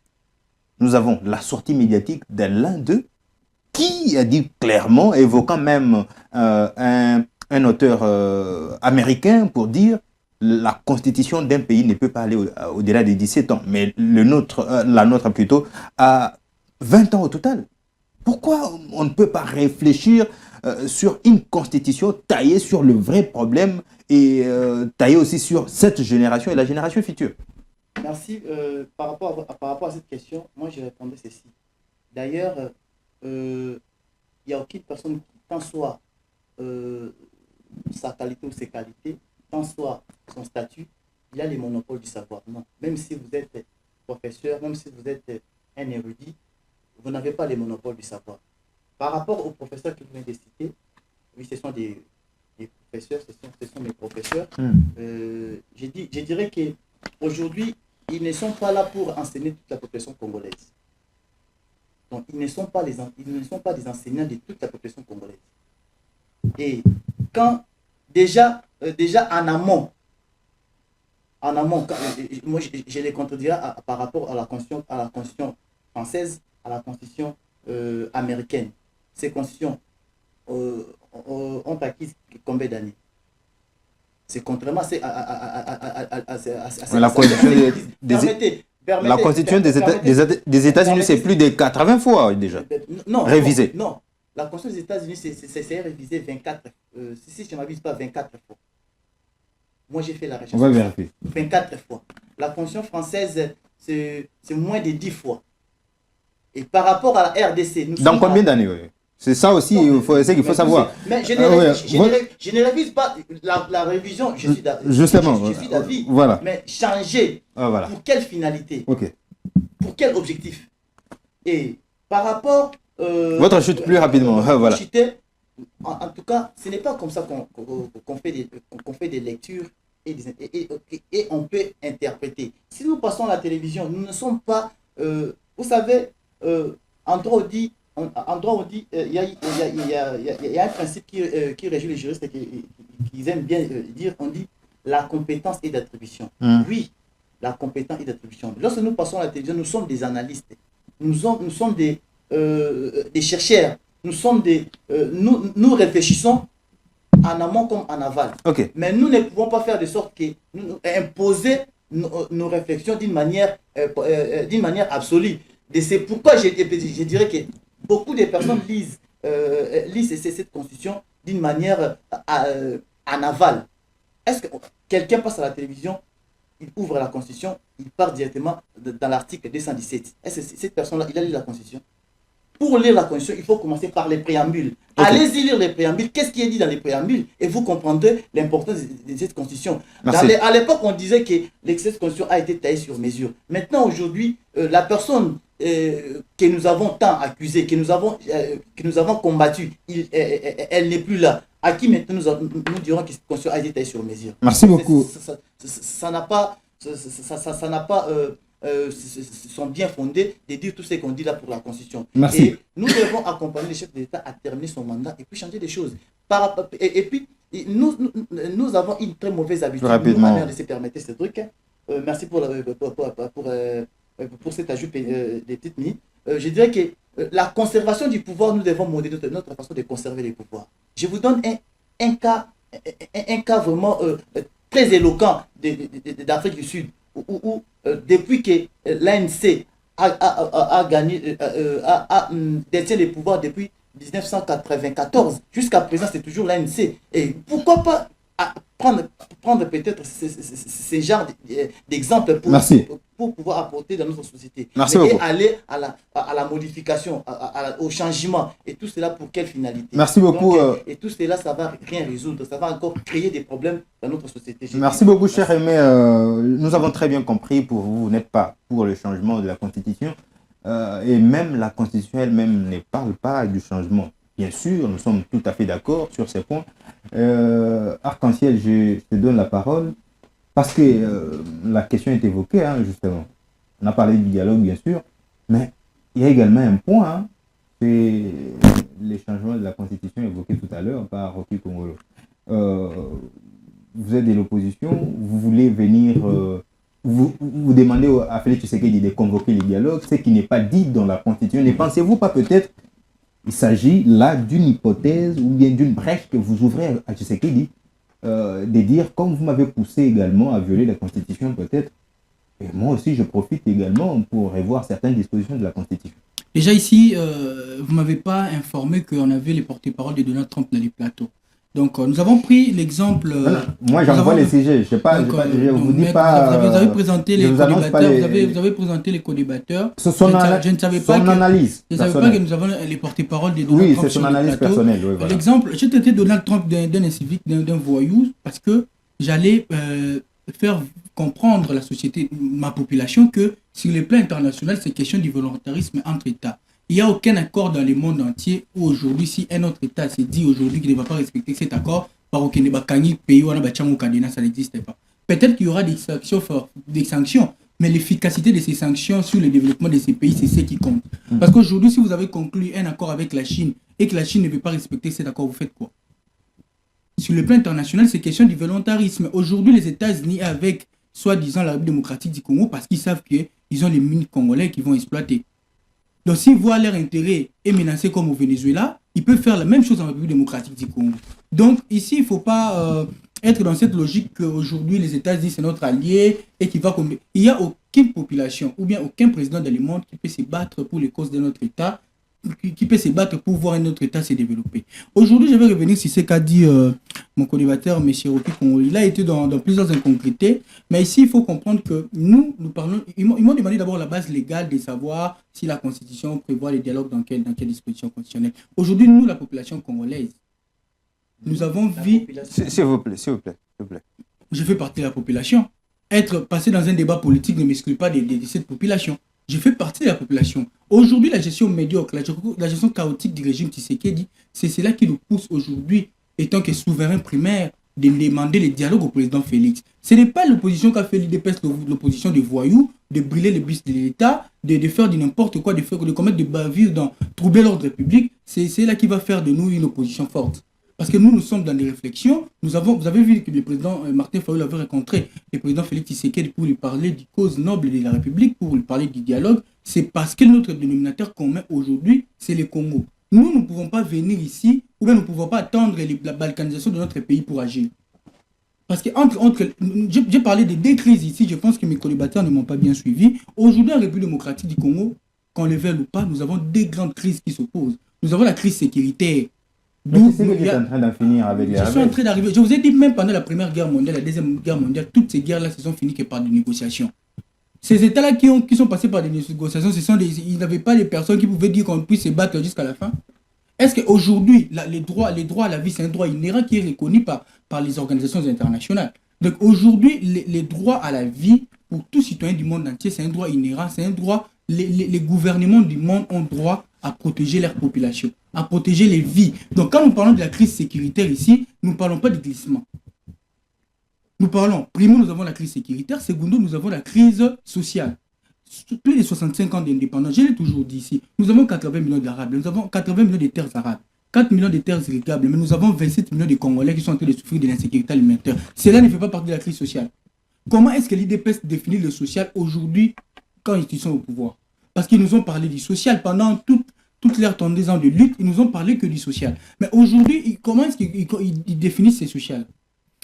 nous avons la sortie médiatique de l'un d'eux qui a dit clairement, évoquant même un auteur américain pour dire la constitution d'un pays ne peut pas aller au-delà des 17 ans, mais la nôtre plutôt, a 20 ans au total. Pourquoi on ne peut pas réfléchir sur une constitution taillée sur le vrai problème et taillée aussi sur cette génération et la génération future?
Merci. Par rapport à cette question, moi je répondais ceci. D'ailleurs, il n'y a aucune personne qui, tant soit sa qualité ou ses qualités, tant soit son statut, il a les monopoles du savoir. Non. Même si vous êtes professeur, même si vous êtes un érudit, vous n'avez pas les monopoles du savoir. Par rapport aux professeurs que vous venez de citer, oui, ce sont des professeurs, ce sont mes professeurs. Je dirais qu'aujourd'hui, ils ne sont pas là pour enseigner toute la population congolaise. Donc, ils ne sont pas des enseignants de toute la population congolaise. Et quand, déjà en amont, moi je les contredirais par rapport à la constitution française, à la constitution américaine. Ces constitutions ont acquis combien d'années? C'est contrairement à
la constitution des États-Unis, c'est plus de 80 fois déjà révisé.
Non, la constitution des États-Unis, c'est révisé 24, si je ne m'abuse pas, 24 fois. Moi, j'ai fait la recherche.
On va vérifier.
24 fois. La constitution française, c'est moins de 10 fois. Et par rapport à la RDC...
Dans combien d'années? C'est ça aussi, c'est qu'il faut savoir.
Mais je ne révise pas la révision, je suis d'avis.
Voilà.
Mais changer,
voilà.
Pour quelle finalité?
Okay.
Pour quel objectif? Et par rapport...
votre chute plus rapidement, voilà.
En tout cas, ce n'est pas comme ça qu'on fait des lectures et on peut interpréter. Si nous passons à la télévision, nous ne sommes pas... vous savez, en droit on dit, il y a un principe qui régit les juristes et qu'ils aiment bien dire, on dit la compétence et d'attribution. Oui, la compétence et d'attribution. Lorsque nous passons à la télévision, nous sommes des analystes, nous sommes des chercheurs, nous réfléchissons en amont comme en aval.
Okay.
Mais nous ne pouvons pas faire de sorte que imposer nos réflexions d'une manière absolue. Et c'est pourquoi je dirais que beaucoup de personnes lisent cette constitution d'une manière en aval. Est-ce que quelqu'un passe à la télévision, il ouvre la constitution, il part directement dans l'article 217. Est-ce que cette personne-là, il a lu la constitution? Pour lire la constitution, il faut commencer par les préambules. Okay. Allez-y lire les préambules. Qu'est-ce qui est dit dans les préambules? Et vous comprendrez l'importance de cette constitution. À l'époque, on disait que cette constitution a été taillée sur mesure. Maintenant, aujourd'hui, la personne que nous avons tant accusée, que nous avons combattue, elle n'est plus là. À qui maintenant nous dirons que cette constitution a été taillée sur mesure?
Merci beaucoup.
Ça n'a pas... sont bien fondés de dire tout ce qu'on dit là pour la Constitution.
Merci.
Et nous devons accompagner le chef d'État à terminer son mandat et puis changer des choses. Et puis, nous avons une très mauvaise habitude.
Rapidement.
Nous, de permettre ces trucs. Merci pour cet ajout des petites minutes. Je dirais que la conservation du pouvoir, nous devons modeler notre façon de conserver les pouvoirs. Je vous donne un cas vraiment très éloquent d'Afrique du Sud. Où depuis que l'ANC a gagné, détient les pouvoirs depuis 1994, jusqu'à présent c'est toujours l'ANC. Et pourquoi pas prendre peut-être ces genres d'exemples pour pouvoir apporter dans notre société.
Merci beaucoup.
Et aller à la modification, au changement. Et tout cela pour quelle finalité?
Merci beaucoup.
Donc, et tout cela, ça ne va rien résoudre. Ça va encore créer des problèmes dans notre société.
Merci beaucoup, cher Aimé. Nous avons très bien compris, pour vous, vous n'êtes pas pour le changement de la Constitution. Et même la Constitution elle-même ne parle pas du changement. Bien sûr, nous sommes tout à fait d'accord sur ces points. Arc-en-ciel, je te donne la parole parce que la question est évoquée, hein, justement. On a parlé du dialogue, bien sûr, mais il y a également un point, hein, c'est les changements de la Constitution évoqués tout à l'heure par Rocky Congolo. Vous êtes de l'opposition, vous voulez venir... vous demandez à Félix Tshisekedi de convoquer les dialogues, ce qui n'est pas dit dans la Constitution. Ne pensez-vous pas peut-être il s'agit là d'une hypothèse ou bien d'une brèche que vous ouvrez à Tshisekedi de dire, comme vous m'avez poussé également à violer la Constitution peut-être, et moi aussi je profite également pour revoir certaines dispositions de la Constitution.
Déjà ici, vous ne m'avez pas informé qu'on avait les porte-paroles de Donald Trump dans les plateaux. Donc, nous avons pris l'exemple...
moi, j'envoie les sujets. Je ne sais pas, je vous dis pas...
Vous avez présenté les co-débatteurs. Vous avez présenté les co-débatteurs.
Je ne savais pas
analyse. Je ne savais pas que nous avons les porte-paroles de Donald Trump.
Oui, c'est son analyse personnelle. Oui, voilà.
L'exemple, j'ai traité Donald Trump d'un incivique, d'un voyou, parce que j'allais faire comprendre à la société, ma population, que sur le plan international, c'est question du volontarisme entre États. Il n'y a aucun accord dans le monde entier où aujourd'hui, si un autre État s'est dit aujourd'hui qu'il ne va pas respecter cet accord, par aucun pays, ça n'existe pas. Peut-être qu'il y aura des sanctions, mais l'efficacité de ces sanctions sur le développement de ces pays, c'est ce qui compte. Parce qu'aujourd'hui, si vous avez conclu un accord avec la Chine et que la Chine ne veut pas respecter cet accord, vous faites quoi? Sur le plan international, c'est question du volontarisme. Aujourd'hui, les États-Unis, avec soi-disant la République démocratique du Congo, parce qu'ils savent qu'ils ont les mines congolais qu'ils vont exploiter. Donc, s'ils voient leur intérêt est menacé comme au Venezuela, ils peuvent faire la même chose en République démocratique du Congo. Donc, ici, il ne faut pas être dans cette logique qu'aujourd'hui, les États-Unis, c'est notre allié et qu'il va... Il n'y a aucune population ou bien aucun président dans le monde qui peut se battre pour les causes de notre État, qui peut se battre pour voir un autre État se développer. Aujourd'hui, je vais revenir sur ce qu'a dit mon co-débatteur, M. Rocky Congolo. Il a été dans plusieurs inconcrétés, mais ici, il faut comprendre que nous parlons... Ils m'ont demandé d'abord la base légale de savoir si la Constitution prévoit les dialogues dans quelle disposition constitutionnelle. Aujourd'hui, nous, la population congolaise, nous avons vu...
S'il vous plaît.
Je fais partie de la population. Être passé dans un débat politique ne m'exclut pas de cette population. Je fais partie de la population. Aujourd'hui, la gestion médiocre, la gestion chaotique du régime Tshisekedi, c'est cela qui nous pousse aujourd'hui, étant que souverain primaire, de demander le dialogue au président Félix. Ce n'est pas l'opposition qui a fait l'IDPS, l'opposition des voyous, de brûler les bus de l'État, de faire du n'importe quoi, de commettre des bavures, troubler l'ordre public. C'est là qui va faire de nous une opposition forte. Parce que nous sommes dans des réflexions. Vous avez vu que le président Martin Fayulu avait rencontré le président Félix Tshisekedi pour lui parler des causes nobles de la République, pour lui parler du dialogue. C'est parce que notre dénominateur commun aujourd'hui, c'est le Congo. Nous ne pouvons pas venir ici, ou bien nous ne pouvons pas attendre la balkanisation de notre pays pour agir. Parce que j'ai parlé de deux crises ici, je pense que mes co-débatteurs ne m'ont pas bien suivi. Aujourd'hui, en République démocratique du Congo, qu'on le veuille ou pas, nous avons deux grandes crises qui s'opposent. Nous avons la crise sécuritaire.
Mais c'est ce que tu es en train d'en finir avec les rebelles.
Je suis en train d'arriver. Je vous ai dit, même pendant la Première Guerre mondiale, la Deuxième Guerre mondiale, toutes ces guerres-là se sont finies que par des négociations. Ces États-là qui sont passés par des négociations, ils n'avaient pas les personnes qui pouvaient dire qu'on puisse se battre jusqu'à la fin. Est-ce qu'aujourd'hui, les droits à la vie, c'est un droit inhérent qui est reconnu par les organisations internationales? Donc aujourd'hui, les droits à la vie, pour tout citoyen du monde entier, c'est un droit inhérent, c'est un droit... Les gouvernements du monde ont droit à protéger leur population, à protéger les vies. Donc quand nous parlons de la crise sécuritaire ici, nous ne parlons pas de glissement. Nous parlons, primo, nous avons la crise sécuritaire, secondo, nous avons la crise sociale. Plus de 65 ans d'indépendance, je l'ai toujours dit ici, nous avons 80 millions d'Arabes, nous avons 80 millions de terres arabes, 4 millions de terres irrigables, mais nous avons 27 millions de Congolais qui sont en train de souffrir de l'insécurité alimentaire. Cela ne fait pas partie de la crise sociale. Comment est-ce que l'IDPS définit le social aujourd'hui quand ils sont au pouvoir? Parce qu'ils nous ont parlé du social pendant toute leur 32 ans de lutte, ils nous ont parlé que du social. Mais aujourd'hui, comment est-ce qu'ils définissent ce social?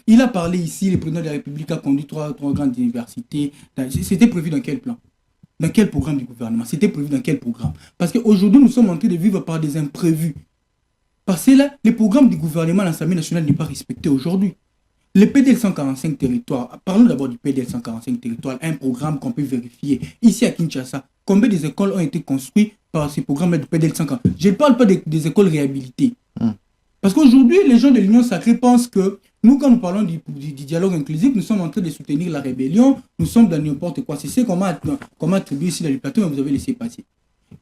Il a parlé ici, le président de la République a conduit trois grandes universités. C'était prévu dans quel plan? Dans quel programme du gouvernement? C'était prévu dans quel programme? Parce qu'aujourd'hui, nous sommes en train de vivre par des imprévus. Parce que là, le programme du gouvernement à l'Assemblée nationale n'est pas respecté aujourd'hui. Le PDL 145 territoires, parlons d'abord du PDL 145 territoires, un programme qu'on peut vérifier. Ici à Kinshasa, combien des écoles ont été construites par ces programmes du PDL 145? Je ne parle pas des écoles réhabilitées. Parce qu'aujourd'hui, les gens de l'Union sacrée pensent que nous, quand nous parlons du dialogue inclusif, nous sommes en train de soutenir la rébellion, nous sommes dans n'importe quoi. C'est comment attribuer ici dans le plateau, mais vous avez laissé passer.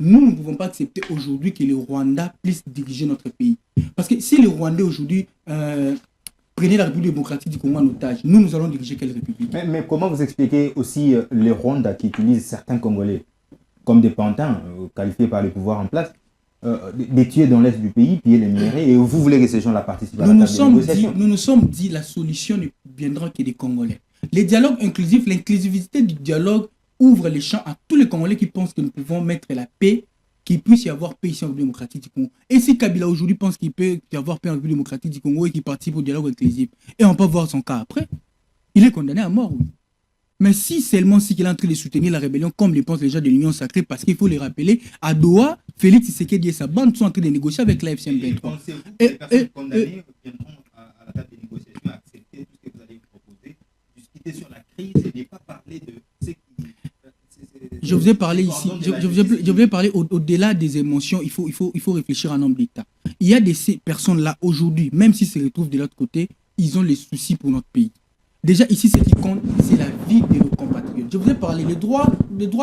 Nous ne pouvons pas accepter aujourd'hui que le Rwanda puisse diriger notre pays. Parce que si les Rwandais aujourd'hui prenaient la République démocratique du Congo en otage, nous allons diriger quelle république?
Mais comment vous expliquez aussi les Rwandais qui utilisent certains Congolais comme des pantins qualifiés par le pouvoir en place, les tuer dans l'est du pays, piller les minerais, et vous voulez que ces gens-là participent à la table de négociation?
Nous nous sommes dit la solution ne viendra que des Congolais. Les dialogues inclusifs, l'inclusivité du dialogue ouvre les champs à tous les Congolais qui pensent que nous pouvons mettre la paix, qu'il puisse y avoir paix ici en République démocratique du Congo. Et si Kabila aujourd'hui pense qu'il peut y avoir paix en République démocratique du Congo et qu'il participe au dialogue inclusif, et on peut voir son cas après, il est condamné à mort, oui. Mais si seulement si qu'il est en train de soutenir la rébellion, comme le pensent les gens de l'Union sacrée, parce qu'il faut les rappeler, à Doha, Félix Tshisekedi et sa bande sont en train de négocier avec la FCM23.
Pensez-vous que les personnes condamnées viendront à la table de négociation accepter tout ce que vous allez proposer, discuter sur la crise et ne pas parler de ce qui...
Je vous ai parlé ici, je vous ai parlé au-delà des émotions, il faut réfléchir en homme d'État. Il y a ces personnes-là aujourd'hui, même s'ils se retrouvent de l'autre côté, ils ont les soucis pour notre pays. Déjà, ici, ce qui compte, c'est la vie de nos compatriotes. Je vous ai parlé, le droit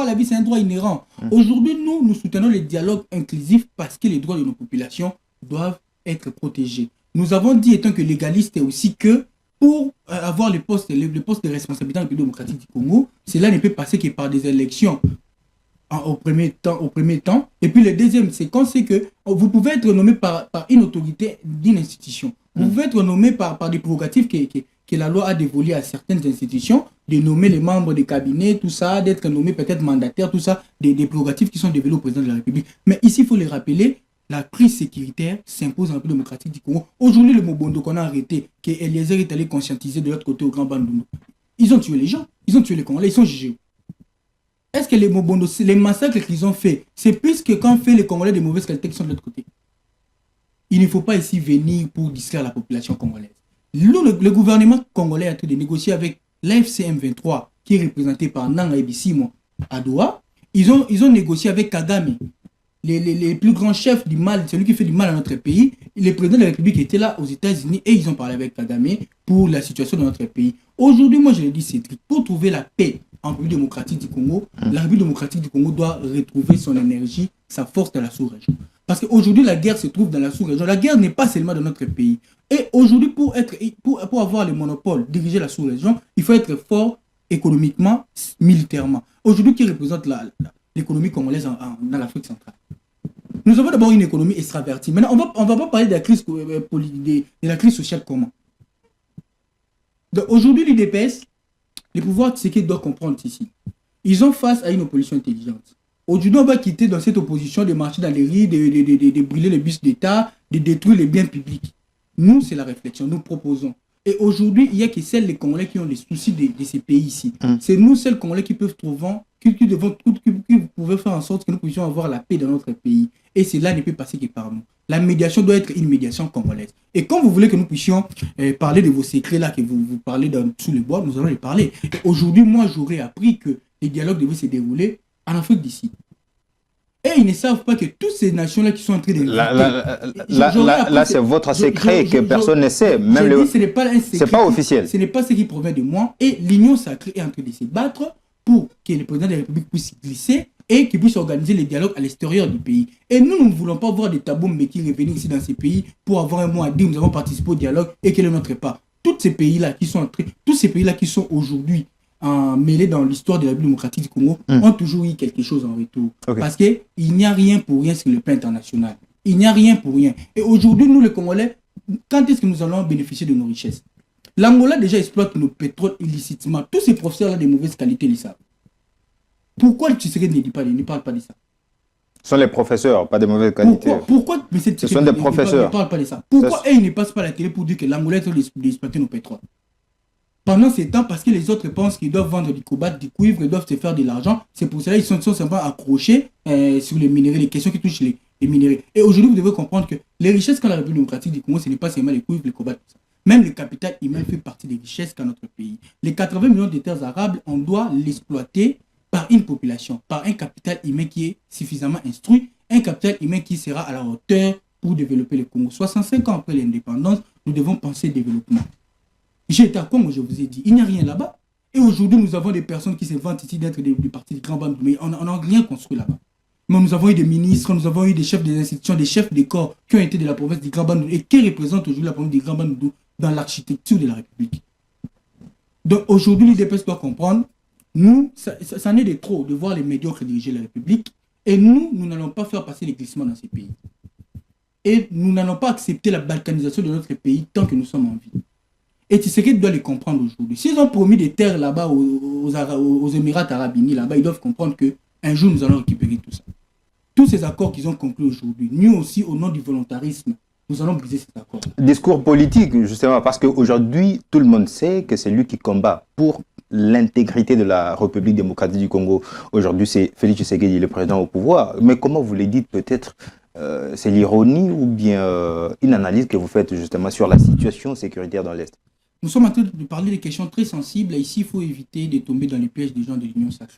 à la vie, c'est un droit inhérent. Aujourd'hui, nous soutenons les dialogues inclusifs parce que les droits de nos populations doivent être protégés. Nous avons dit, étant que légaliste, aussi que pour avoir les postes de responsabilité en République démocratique du Congo, cela ne peut passer que par des élections au premier temps. Et puis le deuxième, c'est quand c'est que vous pouvez être nommé par une autorité d'une institution. Vous pouvez être nommé par des prérogatives que la loi a dévolues à certaines institutions, de nommer les membres des cabinets, tout ça, d'être nommé peut-être mandataire, tout ça, des prérogatives qui sont dévolues au président de la République. Mais ici, il faut les rappeler, la crise sécuritaire s'impose en République démocratique du Congo. Aujourd'hui, le Mobondo qu'on a arrêté, que Eliezer est allé conscientiser de l'autre côté au Grand Bandundu, ils ont tué les gens, ils ont tué les Congolais, ils sont jugés. Est-ce que les Mobondo, les massacres qu'ils ont fait, c'est plus que quand on fait les Congolais de mauvaise qualité qui sont de l'autre côté? Il ne faut pas ici venir pour distraire la population congolaise. Le gouvernement congolais est en train de négocier avec l'AFCM23, qui est représenté par Nanga Ebissimo à Doha. Ils ont négocié avec Kagame, les plus grands chefs du mal, celui qui fait du mal à notre pays. Le président de la République était là aux États-Unis et ils ont parlé avec Kagame pour la situation de notre pays. Aujourd'hui, moi je le dis, Cédric, pour trouver la paix en République démocratique du Congo, la République démocratique du Congo doit retrouver son énergie, sa force dans la sous-région. Parce qu'aujourd'hui, la guerre se trouve dans la sous-région. La guerre n'est pas seulement dans notre pays. Et aujourd'hui, pour avoir le monopole, diriger la sous-région, il faut être fort économiquement, militairement. Aujourd'hui, qui représente l'économie congolaise dans l'Afrique centrale? Nous avons d'abord une économie extravertie. Maintenant, on va pas parler de la crise, de la crise sociale comment. Aujourd'hui, l'UDPS, les pouvoirs, c'est qu'ils doivent comprendre ici. Ils ont face à une opposition intelligente. Aujourd'hui, on va quitter dans cette opposition de marcher dans les rues, de brûler les bus d'État, de détruire les biens publics. Nous, c'est la réflexion, nous proposons. Et aujourd'hui, il n'y a que celles les Congolais qui ont les soucis de ces pays ici. C'est nous, celles Congolais qui peuvent trouver, qui pouvez faire en sorte que nous puissions avoir la paix dans notre pays. Et cela ne peut passer que par nous. La médiation doit être une médiation congolaise. Et quand vous voulez que nous puissions parler de vos secrets là, que vous parlez sous les bois, nous allons les parler. Aujourd'hui, moi, j'aurais appris que les dialogues devaient se dérouler en Afrique d'ici. Et ils ne savent pas que toutes ces nations-là qui sont en train de...
Là, c'est votre secret que personne ne sait. Même
ce n'est pas un secret.
C'est pas officiel.
Ce n'est pas ce qui provient de moi. Et l'Union sacrée est en train de se battre pour que le président de la République puisse glisser et qu'il puisse organiser les dialogues à l'extérieur du pays. Et nous ne voulons pas voir des tabous mais qui reviennent ici dans ces pays pour avoir un mot à dire. Nous avons participé au dialogue et quel est notre part. Tous ces pays-là qui sont aujourd'hui mêlés dans l'histoire de la République démocratique du Congo ont toujours eu quelque chose en retour. Okay. Parce qu'il n'y a rien pour rien sur le plan international. Il n'y a rien pour rien. Et aujourd'hui, nous les Congolais, quand est-ce que nous allons bénéficier de nos richesses? L'Angola déjà exploite nos pétroles illicitement. Tous ces professeurs-là de mauvaise qualité le savent. Pourquoi le Tshisekedi ne parle pas de ça?
Ce sont les professeurs, pas de mauvaise qualité.
Pourquoi
ce sont des professeurs.
Ne parle pas de ça. Pourquoi ils ne passent pas à la télé pour dire que l'Angola est en train d'exploiter nos pétroles? Pendant ces temps, parce que les autres pensent qu'ils doivent vendre du cobalt, du cuivre, ils doivent se faire de l'argent. C'est pour cela qu'ils sont simplement accrochés sur les minéraux, les questions qui touchent les minéraux. Et aujourd'hui, vous devez comprendre que les richesses qu'a la République démocratique du Congo, ce n'est pas seulement les cuivres, les cobalt. Même le capital humain fait partie des richesses qu'a notre pays. Les 80 millions de terres arables, on doit l'exploiter par une population, par un capital humain qui est suffisamment instruit, un capital humain qui sera à la hauteur pour développer le Congo. 65 ans après l'indépendance, nous devons penser développement. J'ai été à Congo, je vous ai dit, il n'y a rien là-bas. Et aujourd'hui, nous avons des personnes qui se vantent ici d'être du parti du Grand Bande, mais on n'a rien construit là-bas. Mais nous avons eu des ministres, nous avons eu des chefs des institutions, des chefs des corps qui ont été de la province du Grand Bandundu et qui représentent aujourd'hui la province du Grand Bandundu dans l'architecture de la République. Donc aujourd'hui, l'IDPS doit comprendre, nous, ça n'est de trop de voir les médiocres diriger la République et nous n'allons pas faire passer les glissements dans ces pays. Et nous n'allons pas accepter la balkanisation de notre pays tant que nous sommes en vie. Et Tshisekedi doit les comprendre aujourd'hui. S'ils ont promis des terres là-bas aux Émirats Arabes Unis, là-bas, ils doivent comprendre qu'un jour, nous allons récupérer tout ça. Tous ces accords qu'ils ont conclus aujourd'hui, nous aussi, au nom du volontarisme, nous allons briser ces accords.
Discours politique, justement, parce qu'aujourd'hui, tout le monde sait que c'est lui qui combat pour l'intégrité de la République démocratique du Congo. Aujourd'hui, c'est Félix Tshisekedi, le président au pouvoir. Mais comment vous le dites, peut-être, c'est l'ironie ou bien une analyse que vous faites justement sur la situation sécuritaire dans l'Est?
Nous sommes en train de parler de questions très sensibles et ici, il faut éviter de tomber dans les pièges des gens de l'Union sacrée.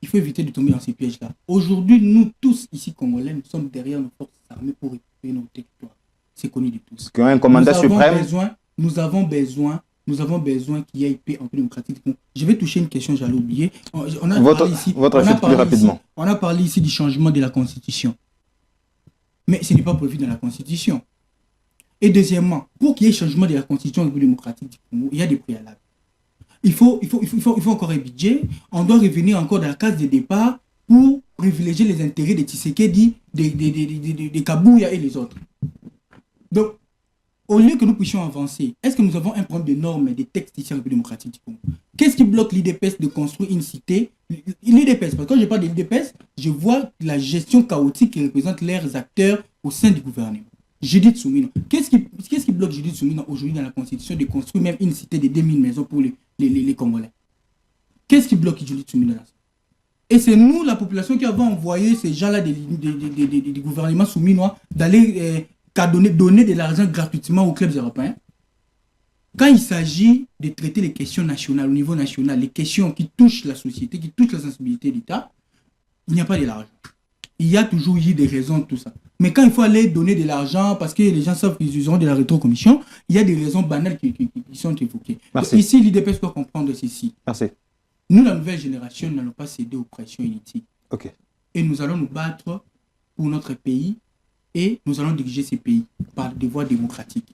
Il faut éviter de tomber dans ces pièges-là. Aujourd'hui, nous tous, ici, Congolais, nous sommes derrière nos forces armées pour récupérer nos territoires. C'est connu de tous.
Qu'un commandant suprême...
Nous avons besoin qu'il y ait paix en paix démocratique. Je vais toucher une question, j'allais oublier. On a parlé ici du changement de la Constitution. Mais ce n'est pas prévu dans la Constitution. Et deuxièmement, pour qu'il y ait changement de la Constitution démocratique du Congo, il y a des préalables. Il faut encore un budget. On doit revenir encore dans la case de départ pour privilégier les intérêts de Tshisekedi, de Kabouya et les autres. Donc, au lieu que nous puissions avancer, est-ce que nous avons un problème de normes et de textes ici en République démocratique du Congo? Qu'est-ce qui bloque l'IDPS de construire une cité? L'IDPS, parce que quand je parle de l'IDPS, je vois la gestion chaotique qui représente leurs acteurs au sein du gouvernement. Judith Soumino. Qu'est-ce qui bloque Judith Soumino aujourd'hui dans la Constitution de construire même une cité de 2000 maisons pour les Congolais? Qu'est-ce qui bloque Judith Soumino là? Et c'est nous, la population, qui avons envoyé ces gens-là du gouvernement souminois d'aller donner de l'argent gratuitement aux clubs européens. Quand il s'agit de traiter les questions nationales, au niveau national, les questions qui touchent la société, qui touchent la sensibilité de l'État, il n'y a pas de l'argent. Il y a toujours eu des raisons de tout ça. Mais quand il faut aller donner de l'argent, parce que les gens savent qu'ils auront de la rétrocommission, il y a des raisons banales qui sont évoquées. Ici, l'IDPS doit comprendre ceci.
Merci.
Nous, la nouvelle génération, n'allons pas céder aux pressions inutiles.
Okay.
Et nous allons nous battre pour notre pays et nous allons diriger ces pays par des voies démocratiques.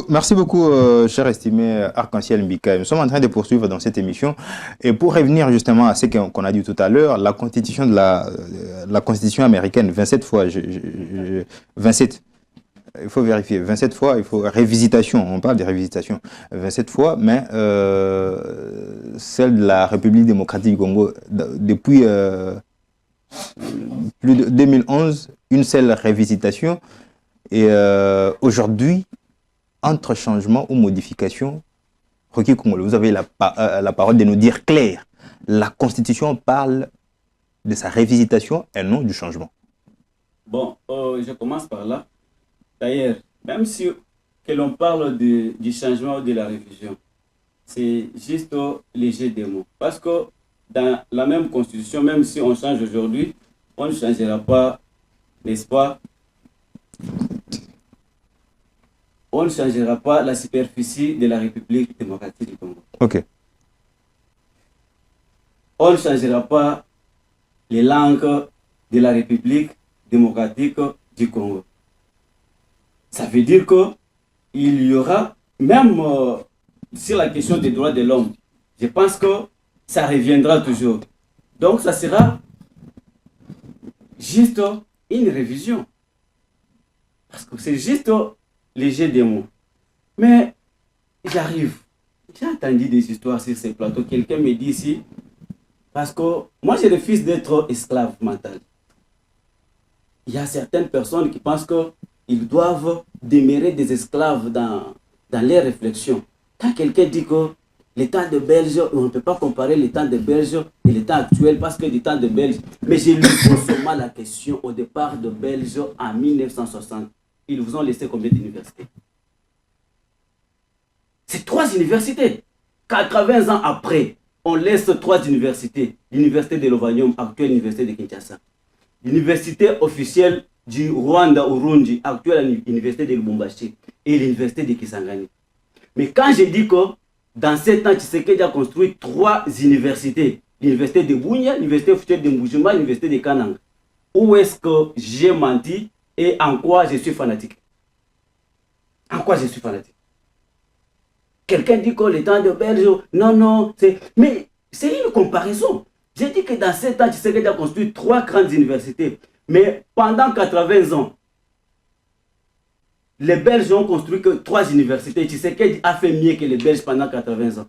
Merci beaucoup, cher estimé Arc-en-Ciel Mbika. Nous sommes en train de poursuivre dans cette émission. Et pour revenir justement à ce qu'on a dit tout à l'heure, la constitution de la constitution américaine, 27 fois, 27, il faut vérifier, 27 fois, il faut révisitation, on parle de révisitation, 27 fois, mais celle de la République démocratique du Congo, depuis plus de 2011, une seule révisitation. Et aujourd'hui, entre changements ou modifications, Rocky Congolais, vous avez la parole de nous dire clair. La Constitution parle de sa révisitation et non du changement.
Bon, je commence par là. D'ailleurs, même si que l'on parle du changement ou de la révision, c'est juste léger des mots. Parce que dans la même Constitution, même si on change aujourd'hui, on ne changera pas, n'est-ce pas? On ne changera pas la superficie de la République démocratique du Congo.
Ok.
On ne changera pas les langues de la République démocratique du Congo. Ça veut dire qu'il y aura, même sur la question des droits de l'homme, je pense que ça reviendra toujours. Donc ça sera juste une révision. Parce que c'est juste léger des mots. Mais j'arrive. J'ai entendu des histoires sur ces plateaux. Quelqu'un me dit ici, parce que moi je refuse d'être esclave mental. Il y a certaines personnes qui pensent qu'ils doivent demeurer des esclaves dans leurs réflexions. Quand quelqu'un dit que le temps de Belge, on ne peut pas comparer le temps de Belge et le temps actuel parce que le temps de Belge. Mais j'ai lu forcément la question au départ de Belge en 1960. Ils vous ont laissé combien d'universités? C'est 3 universités. 80 ans après, on laisse 3 universités. L'université de Lovanium, actuelle université de Kinshasa. L'université officielle du Rwanda Urundi, actuelle université de Lubumbashi. Et l'université de Kisangani. Mais quand je dis que dans 7 ans, Tshisekedi a construit 3 universités. L'université de Bunia, l'université officielle de Mbujima, l'université de Kanang. Où est-ce que j'ai menti et en quoi je suis fanatique? En quoi je suis fanatique? Quelqu'un dit que le temps de Belge, non, mais c'est une comparaison. J'ai dit que dans 7 ans, Tshisekedi a construit 3 grandes universités. Mais pendant 80 ans, les Belges n'ont construit que 3 universités. Tshisekedi a fait mieux que les Belges pendant 80 ans.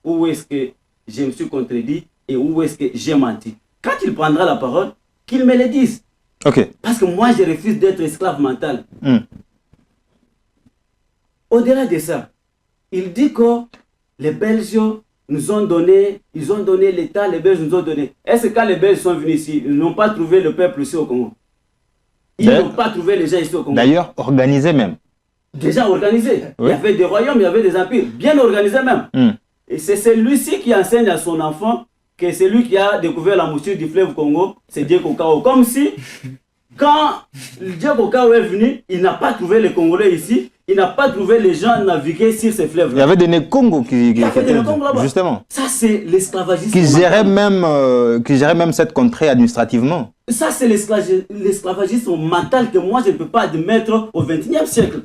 Où est-ce que je me suis contredit et où est-ce que j'ai menti? Quand il prendra la parole, qu'il me le dise.
Ok.
Parce que moi, je refuse d'être esclave mental. Au-delà de ça, il dit que les Belges nous ont donné, ils ont donné l'État, les Belges nous ont donné. Est-ce que quand les Belges sont venus ici, ils n'ont pas trouvé le peuple ici au Congo? Ils n'ont pas trouvé les gens ici au Congo.
D'ailleurs, organisés même.
Déjà organisés.
Oui.
Il y avait des royaumes, il y avait des empires, bien organisés même. Et c'est celui-ci qui enseigne à son enfant que c'est lui qui a découvert la moussure du fleuve Congo, c'est Diego Cao. Comme si, quand Diego Cao est venu, il n'a pas trouvé les Congolais ici, il n'a pas trouvé les gens naviguer sur ces fleuves-là.
Il y avait des Né-Congo qui
étaient là-bas.
Justement.
Ça, c'est l'esclavagisme.
Qui gérait même cette contrée administrativement.
Ça, c'est l'esclavagisme mental que moi, je ne peux pas admettre au XXIe siècle.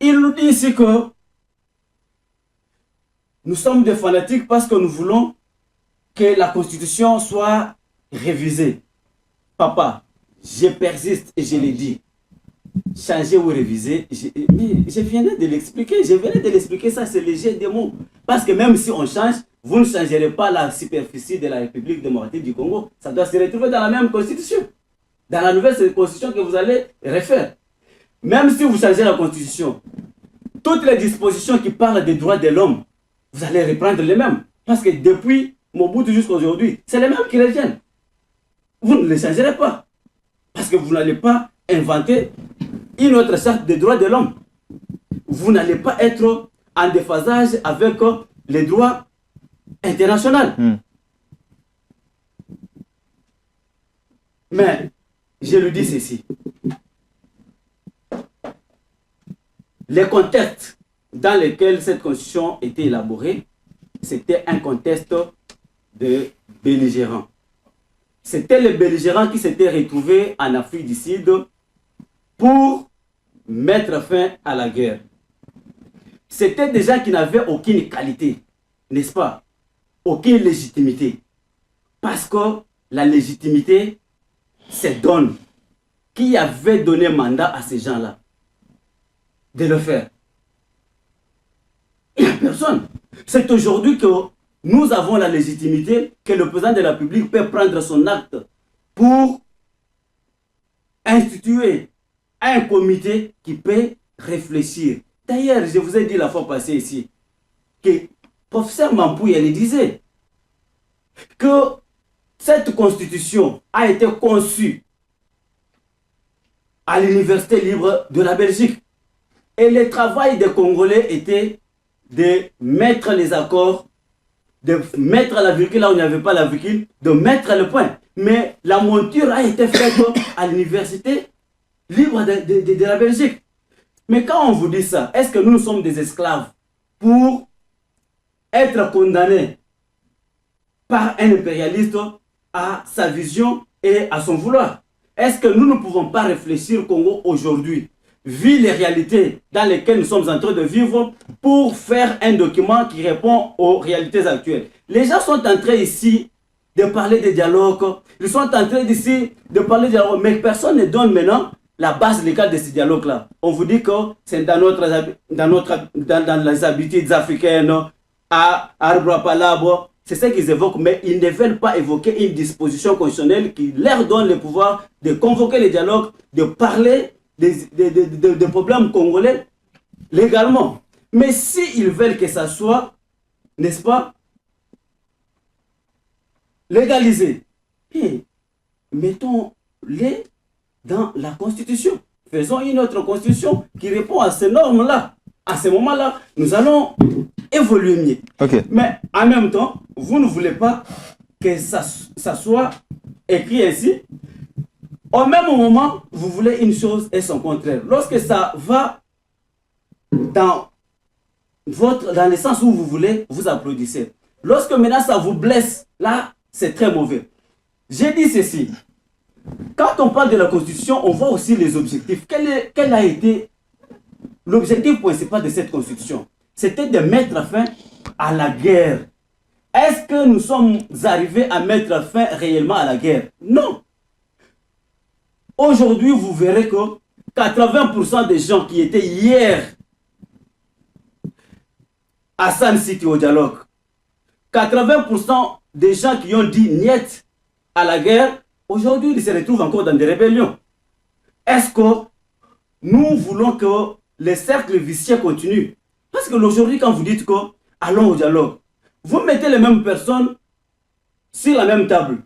Il nous dit ici que nous sommes des fanatiques parce que nous voulons que la Constitution soit révisée. Papa, je persiste et je l'ai dit. Changer ou réviser, mais je venais de l'expliquer, ça c'est léger des mots. Parce que même si on change, vous ne changerez pas la superficie de la République démocratique du Congo. Ça doit se retrouver dans la même constitution. Dans la nouvelle constitution que vous allez refaire. Même si vous changez la constitution, toutes les dispositions qui parlent des droits de l'homme, vous allez reprendre les mêmes. Parce que depuis Mobutu jusqu'à aujourd'hui, c'est les mêmes qui reviennent. Vous ne les changerez pas. Parce que vous n'allez pas inventer une autre charte des droits de l'homme. Vous n'allez pas être en déphasage avec les droits internationaux. Mais, je le dis ceci. Les contextes dans lesquels cette constitution était élaborée, c'était un contexte de belligérants. C'était les belligérants qui s'étaient retrouvés en Afrique du Sud pour mettre fin à la guerre. C'était des gens qui n'avaient aucune qualité, n'est-ce pas? Aucune légitimité. Parce que la légitimité, c'est donne. Qui avait donné mandat à ces gens-là de le faire? Il n'y a personne. C'est aujourd'hui que nous avons la légitimité que le président de la République peut prendre son acte pour instituer un comité qui peut réfléchir. D'ailleurs, je vous ai dit la fois passée ici que le professeur Mampouy elle disait que cette constitution a été conçue à l'université libre de la Belgique. Et le travail des Congolais était de mettre les accords, de mettre la virgule là où il n'y avait pas la virgule, de mettre le point. Mais la monture a été faite à l'université libre de la Belgique. Mais quand on vous dit ça, est-ce que nous sommes des esclaves pour être condamnés par un impérialiste à sa vision et à son vouloir? Est-ce que nous ne pouvons pas réfléchir au Congo aujourd'hui, vu les réalités dans lesquelles nous sommes en train de vivre, pour faire un document qui répond aux réalités actuelles? Les gens sont en train ici de parler de dialogue, ils sont en train ici de parler de dialogue, mais personne ne donne maintenant la base légale de ce dialogue-là. On vous dit que c'est dans les habitudes africaines, à arbre à palabre, c'est ce qu'ils évoquent, mais ils ne veulent pas évoquer une disposition constitutionnelle qui leur donne le pouvoir de convoquer les dialogues, de parler des problèmes congolais légalement. Mais s'ils veulent que ça soit, n'est-ce pas, légalisé, mettons-les dans la Constitution. Faisons une autre Constitution qui répond à ces normes-là. à ce moment-là, nous allons évoluer mieux.
Ok.
Mais en même temps, vous ne voulez pas que ça soit écrit ainsi. Au même moment, vous voulez une chose et son contraire. Lorsque ça va dans le sens où vous voulez, vous applaudissez. Lorsque maintenant ça vous blesse, là, c'est très mauvais. J'ai dit ceci. Quand on parle de la Constitution, on voit aussi les objectifs. Quel a été l'objectif principal de cette Constitution? C'était de mettre fin à la guerre. Est-ce que nous sommes arrivés à mettre fin réellement à la guerre? Non. Aujourd'hui, vous verrez que 80% des gens qui étaient hier à Sun City au dialogue, 80% des gens qui ont dit niet à la guerre, aujourd'hui, ils se retrouvent encore dans des rébellions. Est-ce que nous voulons que les cercles vicieux continuent? Parce que aujourd'hui, quand vous dites que allons au dialogue, vous mettez les mêmes personnes sur la même table.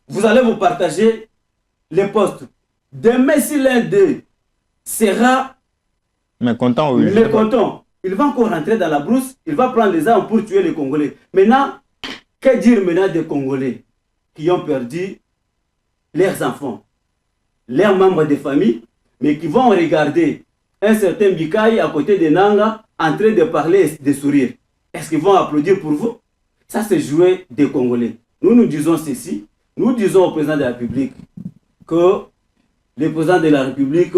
Vous allez vous partager les postes. Demain, si l'un d'eux sera
Mécontent, oui.
mécontent, il va encore rentrer dans la brousse, il va prendre les armes pour tuer les Congolais. Maintenant, que dire maintenant des Congolais qui ont perdu leurs enfants, leurs membres de famille, mais qui vont regarder un certain Bikaï à côté de Nanga en train de parler et de sourire? Est-ce qu'ils vont applaudir pour vous? Ça, c'est jouer des Congolais. Nous disons ceci, nous disons au président de la République que le président de la République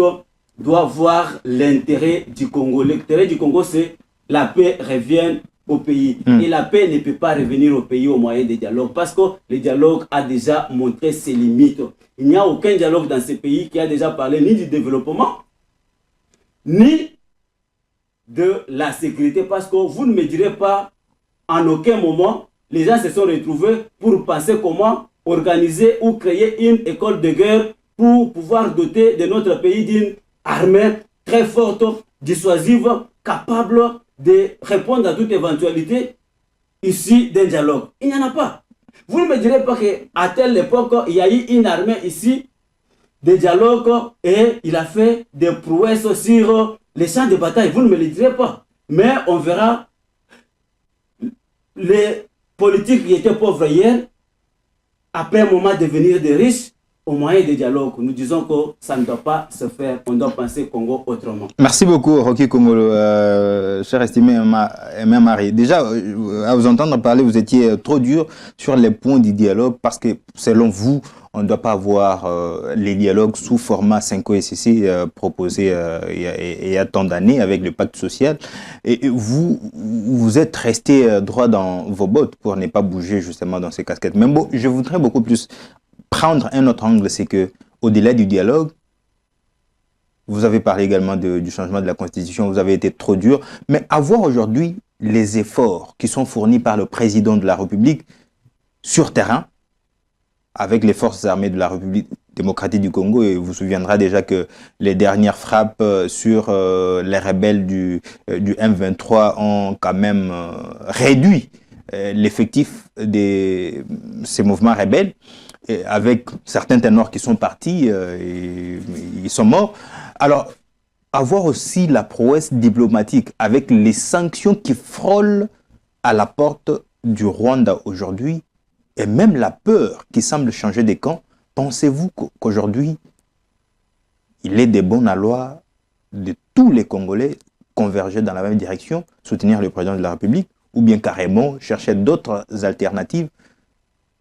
doit voir l'intérêt du Congo. L'intérêt du Congo, c'est la paix revienne au pays. Et la paix ne peut pas revenir au pays au moyen des dialogues, parce que le dialogue a déjà montré ses limites. Il n'y a aucun dialogue dans ce pays qui a déjà parlé ni du développement, ni de la sécurité, parce que vous ne me direz pas en aucun moment les gens se sont retrouvés pour penser comment organiser ou créer une école de guerre pour pouvoir doter de notre pays d'une armée très forte, dissuasive, capable de répondre à toute éventualité ici d'un dialogue. Il n'y en a pas. Vous ne me direz pas qu'à telle époque, il y a eu une armée ici, des dialogues, et il a fait des prouesses sur les champs de bataille. Vous ne me le direz pas. Mais on verra les politiques qui étaient pauvres hier, après un moment devenir des riches, au moyen des dialogues. Nous disons que ça ne doit pas se faire. On doit penser Congo autrement.
Merci beaucoup, Rocky Kongolo, cher estimé Marie. Déjà, à vous entendre parler, vous étiez trop dur sur les points du dialogue parce que, selon vous, on ne doit pas avoir les dialogues sous format 5OSCC proposé il y a tant d'années avec le pacte social. Et vous êtes resté droit dans vos bottes pour ne pas bouger justement dans ces casquettes. Mais bon, je voudrais beaucoup plus prendre un autre angle, c'est que au-delà du dialogue, vous avez parlé également du changement de la Constitution, vous avez été trop dur, mais à voir aujourd'hui les efforts qui sont fournis par le président de la République sur terrain, avec les forces armées de la République démocratique du Congo, et vous vous souviendrez déjà que les dernières frappes sur les rebelles du M23 ont quand même réduit l'effectif de ces mouvements rebelles, avec certains ténors qui sont partis, et ils sont morts. Alors, avoir aussi la prouesse diplomatique avec les sanctions qui frôlent à la porte du Rwanda aujourd'hui, et même la peur qui semble changer des camps, pensez-vous qu'aujourd'hui, il est des bons aloi de tous les Congolais converger dans la même direction, soutenir le président de la République, ou bien carrément chercher d'autres alternatives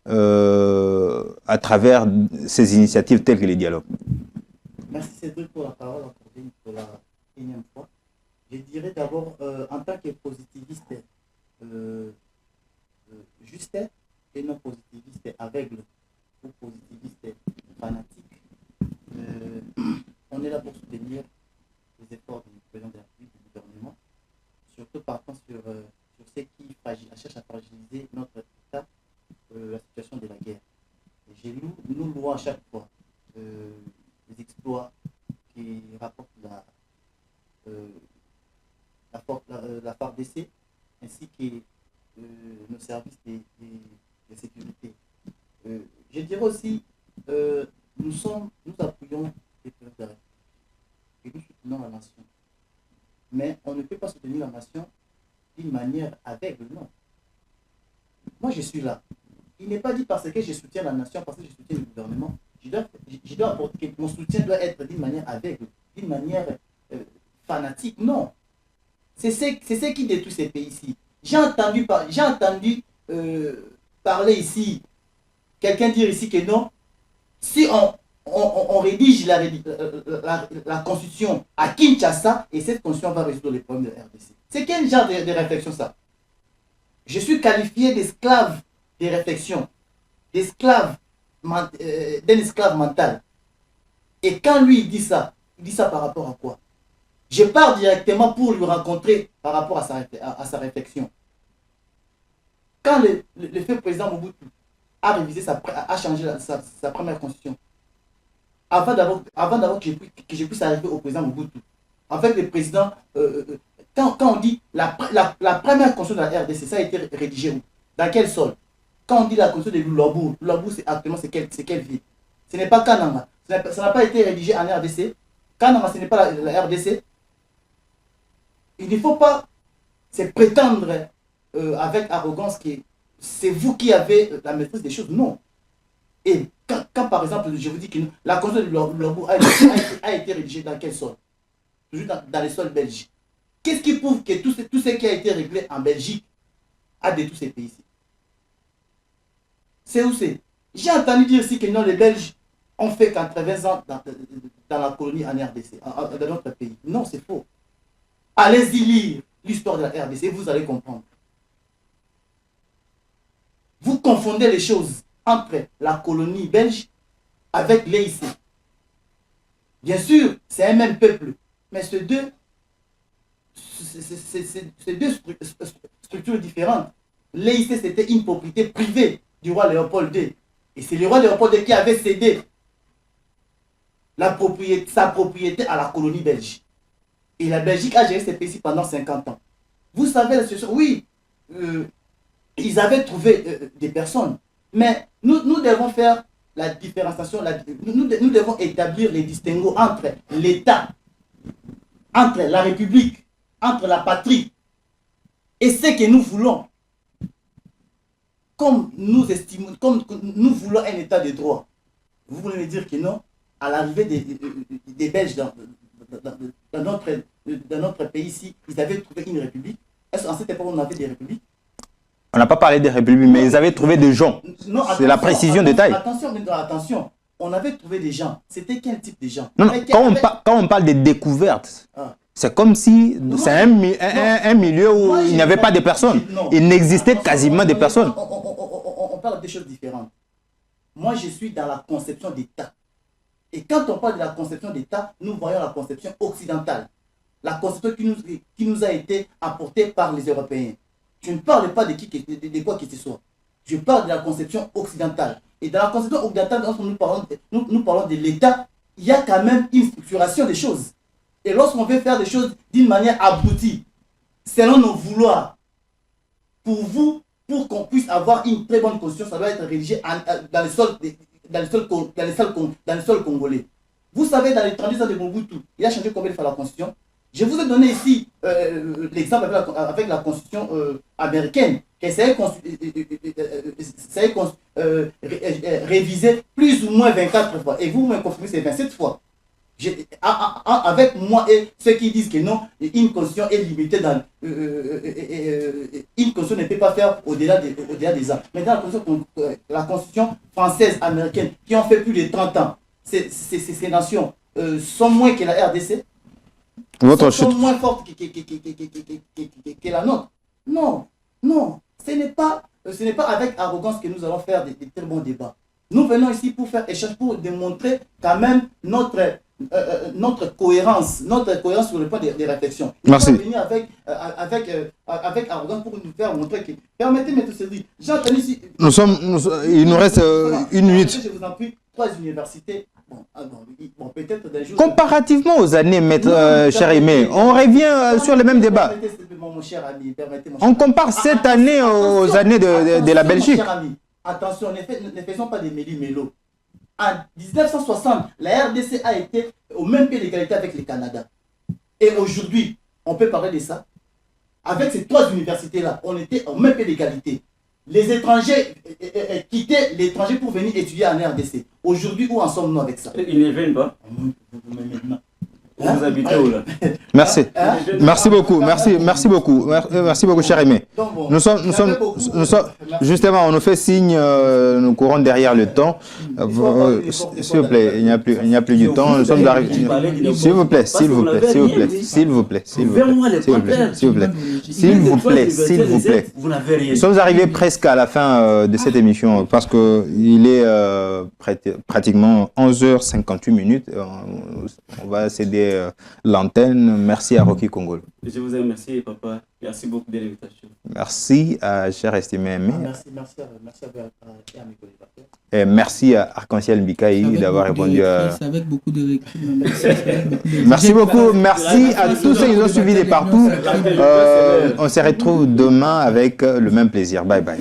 à travers ces initiatives telles que les dialogues?
Merci Cédric pour la parole accordée pour la énième fois. Je dirais d'abord, en tant que positiviste juste et non positiviste aveugle ou positiviste fanatique, on est là pour soutenir les efforts du président de la République, du gouvernement, surtout partant sur ceux qui cherchent à fragiliser notre État, la situation de la guerre. Nous louons à chaque fois les exploits qui rapportent la FARDC ainsi que nos services de sécurité. Je dirais aussi, nous appuyons les présidents de la République et nous soutenons la nation. mais on ne peut pas soutenir la nation d'une manière aveugle, non. Moi, je suis là. Il n'est pas dit parce que je soutiens la nation, parce que je soutiens le gouvernement. Je dois apporter que mon soutien doit être d'une manière aveugle, d'une manière fanatique. Non. C'est ce qui détruit ces pays-ci. J'ai entendu parler ici, quelqu'un dire ici que non, si on rédige la constitution à Kinshasa, et cette constitution va résoudre les problèmes de la RDC. C'est quel genre de réflexion ça? Je suis qualifié d'esclave des réflexions, d'un esclave mental. Et quand lui il dit ça par rapport à quoi? Je pars directement pour lui rencontrer par rapport à sa réflexion. Quand le fait président Mobutu a révisé, a changé sa première constitution, avant d'abord que je puisse arriver au président Mobutu, avec le président, quand on dit la première constitution de la RDC, ça a été rédigé où? Dans quel sol? Quand on dit la constitution de Lulabour, actuellement c'est quelle ville? Ce n'est pas Kananga. Ça n'a pas été rédigé en RDC. Kananga, ce n'est pas la RDC. Il ne faut pas se prétendre avec arrogance que c'est vous qui avez la maîtrise des choses. Non. Et quand par exemple, je vous dis que la constitution de Lulabour a été rédigée dans quel sol? Toujours dans les sols belges. Qu'est-ce qui prouve que tout ce qui a été réglé en Belgique a détruit ces pays-ci? C'est où c'est? J'ai entendu dire aussi que non, les Belges ont fait 80 ans dans la colonie en RDC, dans notre pays. Non, c'est faux. Allez-y lire l'histoire de la RDC, vous allez comprendre. Vous confondez les choses entre la colonie belge avec l'EIC. Bien sûr, c'est un même peuple, mais c'est deux structures différentes. L'EIC, c'était une propriété privée du roi Léopold II. Et c'est le roi Léopold II qui avait cédé sa propriété à la colonie belge. Et la Belgique a géré ces pays pendant 50 ans. Vous savez, oui, ils avaient trouvé des personnes. Mais nous devons faire la différenciation, nous devons établir les distinguos entre l'État, entre la République, entre la patrie et ce que nous voulons. Comme nous voulons un état de droit. Vous voulez me dire que non, à l'arrivée des Belges dans notre pays ici, ils avaient trouvé une république. Est-ce qu'en cette époque on avait des républiques?
On n'a pas parlé des républiques, mais ils avaient trouvé des gens. C'est la précision de taille.
Attention, on avait trouvé des gens. C'était quel type de gens?
Non, quand on parle de découvertes, c'est comme si c'est un milieu où il n'y avait pas de personnes. Il n'existait quasiment de personnes.
On parle de choses différentes. Moi, je suis dans la conception d'État. Et quand on parle de la conception d'État, nous voyons la conception occidentale. La conception qui nous a été apportée par les Européens. Je ne parle pas de quoi que ce soit. Je parle de la conception occidentale. Et dans la conception occidentale, lorsque nous parlons de l'État, il y a quand même une structuration des choses. Et lorsqu'on veut faire des choses d'une manière aboutie, selon nos vouloirs, pour qu'on puisse avoir une très bonne constitution, ça doit être rédigé dans le sol congolais. Vous savez, dans les 30 ans de Mobutu, il a changé combien de fois la constitution? Je vous ai donné ici l'exemple avec la constitution américaine, qui s'est révisée plus ou moins 24 fois. Et vous me confirmez, c'est 27 fois. Avec moi et ceux qui disent que non, une constitution est limitée dans... une constitution ne peut pas faire au-delà des ans. Mais dans la constitution française, américaine, qui ont fait plus de 30 ans, ces nations sont moins que la RDC, sont moins fortes que la nôtre. Non, ce n'est pas avec arrogance que nous allons faire des très bons débats. Nous venons ici pour faire échange, pour démontrer quand même notre cohérence sur le point des réflexions. Il faut venir avec arrogance pour nous faire montrer que... Permettez-moi de se dire, j'ai entendu ici...
Il nous reste une minute.
Je vous en prie, 3 universités. Bon, peut-être des jours...
Comparativement aux années, maître cher Aimé, on revient sur le même débat.
Mon cher ami,
on compare cette année aux années de la Belgique.
Mon cher ami, attention, ne faisons pas des méli-mélo. En 1960, la RDC a été au même pied d'égalité avec le Canada. Et aujourd'hui, On peut parler de ça. Avec ces 3 universités-là, on était en même pied d'égalité. Les étrangers quittaient l'étranger pour venir étudier en RDC. Aujourd'hui, où en sommes-nous avec ça?
Ils ne viennent pas. Vous habitez où là?
Merci. Merci beaucoup. Merci beaucoup. Merci beaucoup, cher Aimé. Nous sommes, justement, on nous fait signe, nous courons derrière le temps. S'il vous plaît, il n'y a plus du temps. Nous sommes arrivés. S'il vous plaît, s'il vous plaît, s'il vous plaît, s'il vous plaît, s'il vous plaît, s'il vous plaît, s'il vous plaît, s'il vous plaît, s'il vous plaît. Nous sommes arrivés presque à la fin de cette émission parce que il est pratiquement 11h58 minutes. On va céder l'antenne. Merci à Rocky Congol.
Je vous remercie, papa. Merci beaucoup de l'invitation.
Merci à cher estimé Aimé.
Merci à mes collaborateurs.
Et merci à Arc-en-Ciel Mbikaï d'avoir répondu à...
Avec beaucoup de
Merci beaucoup. Merci à tous ceux qui nous ont suivis de partout. On se retrouve demain avec le même plaisir. Bye bye.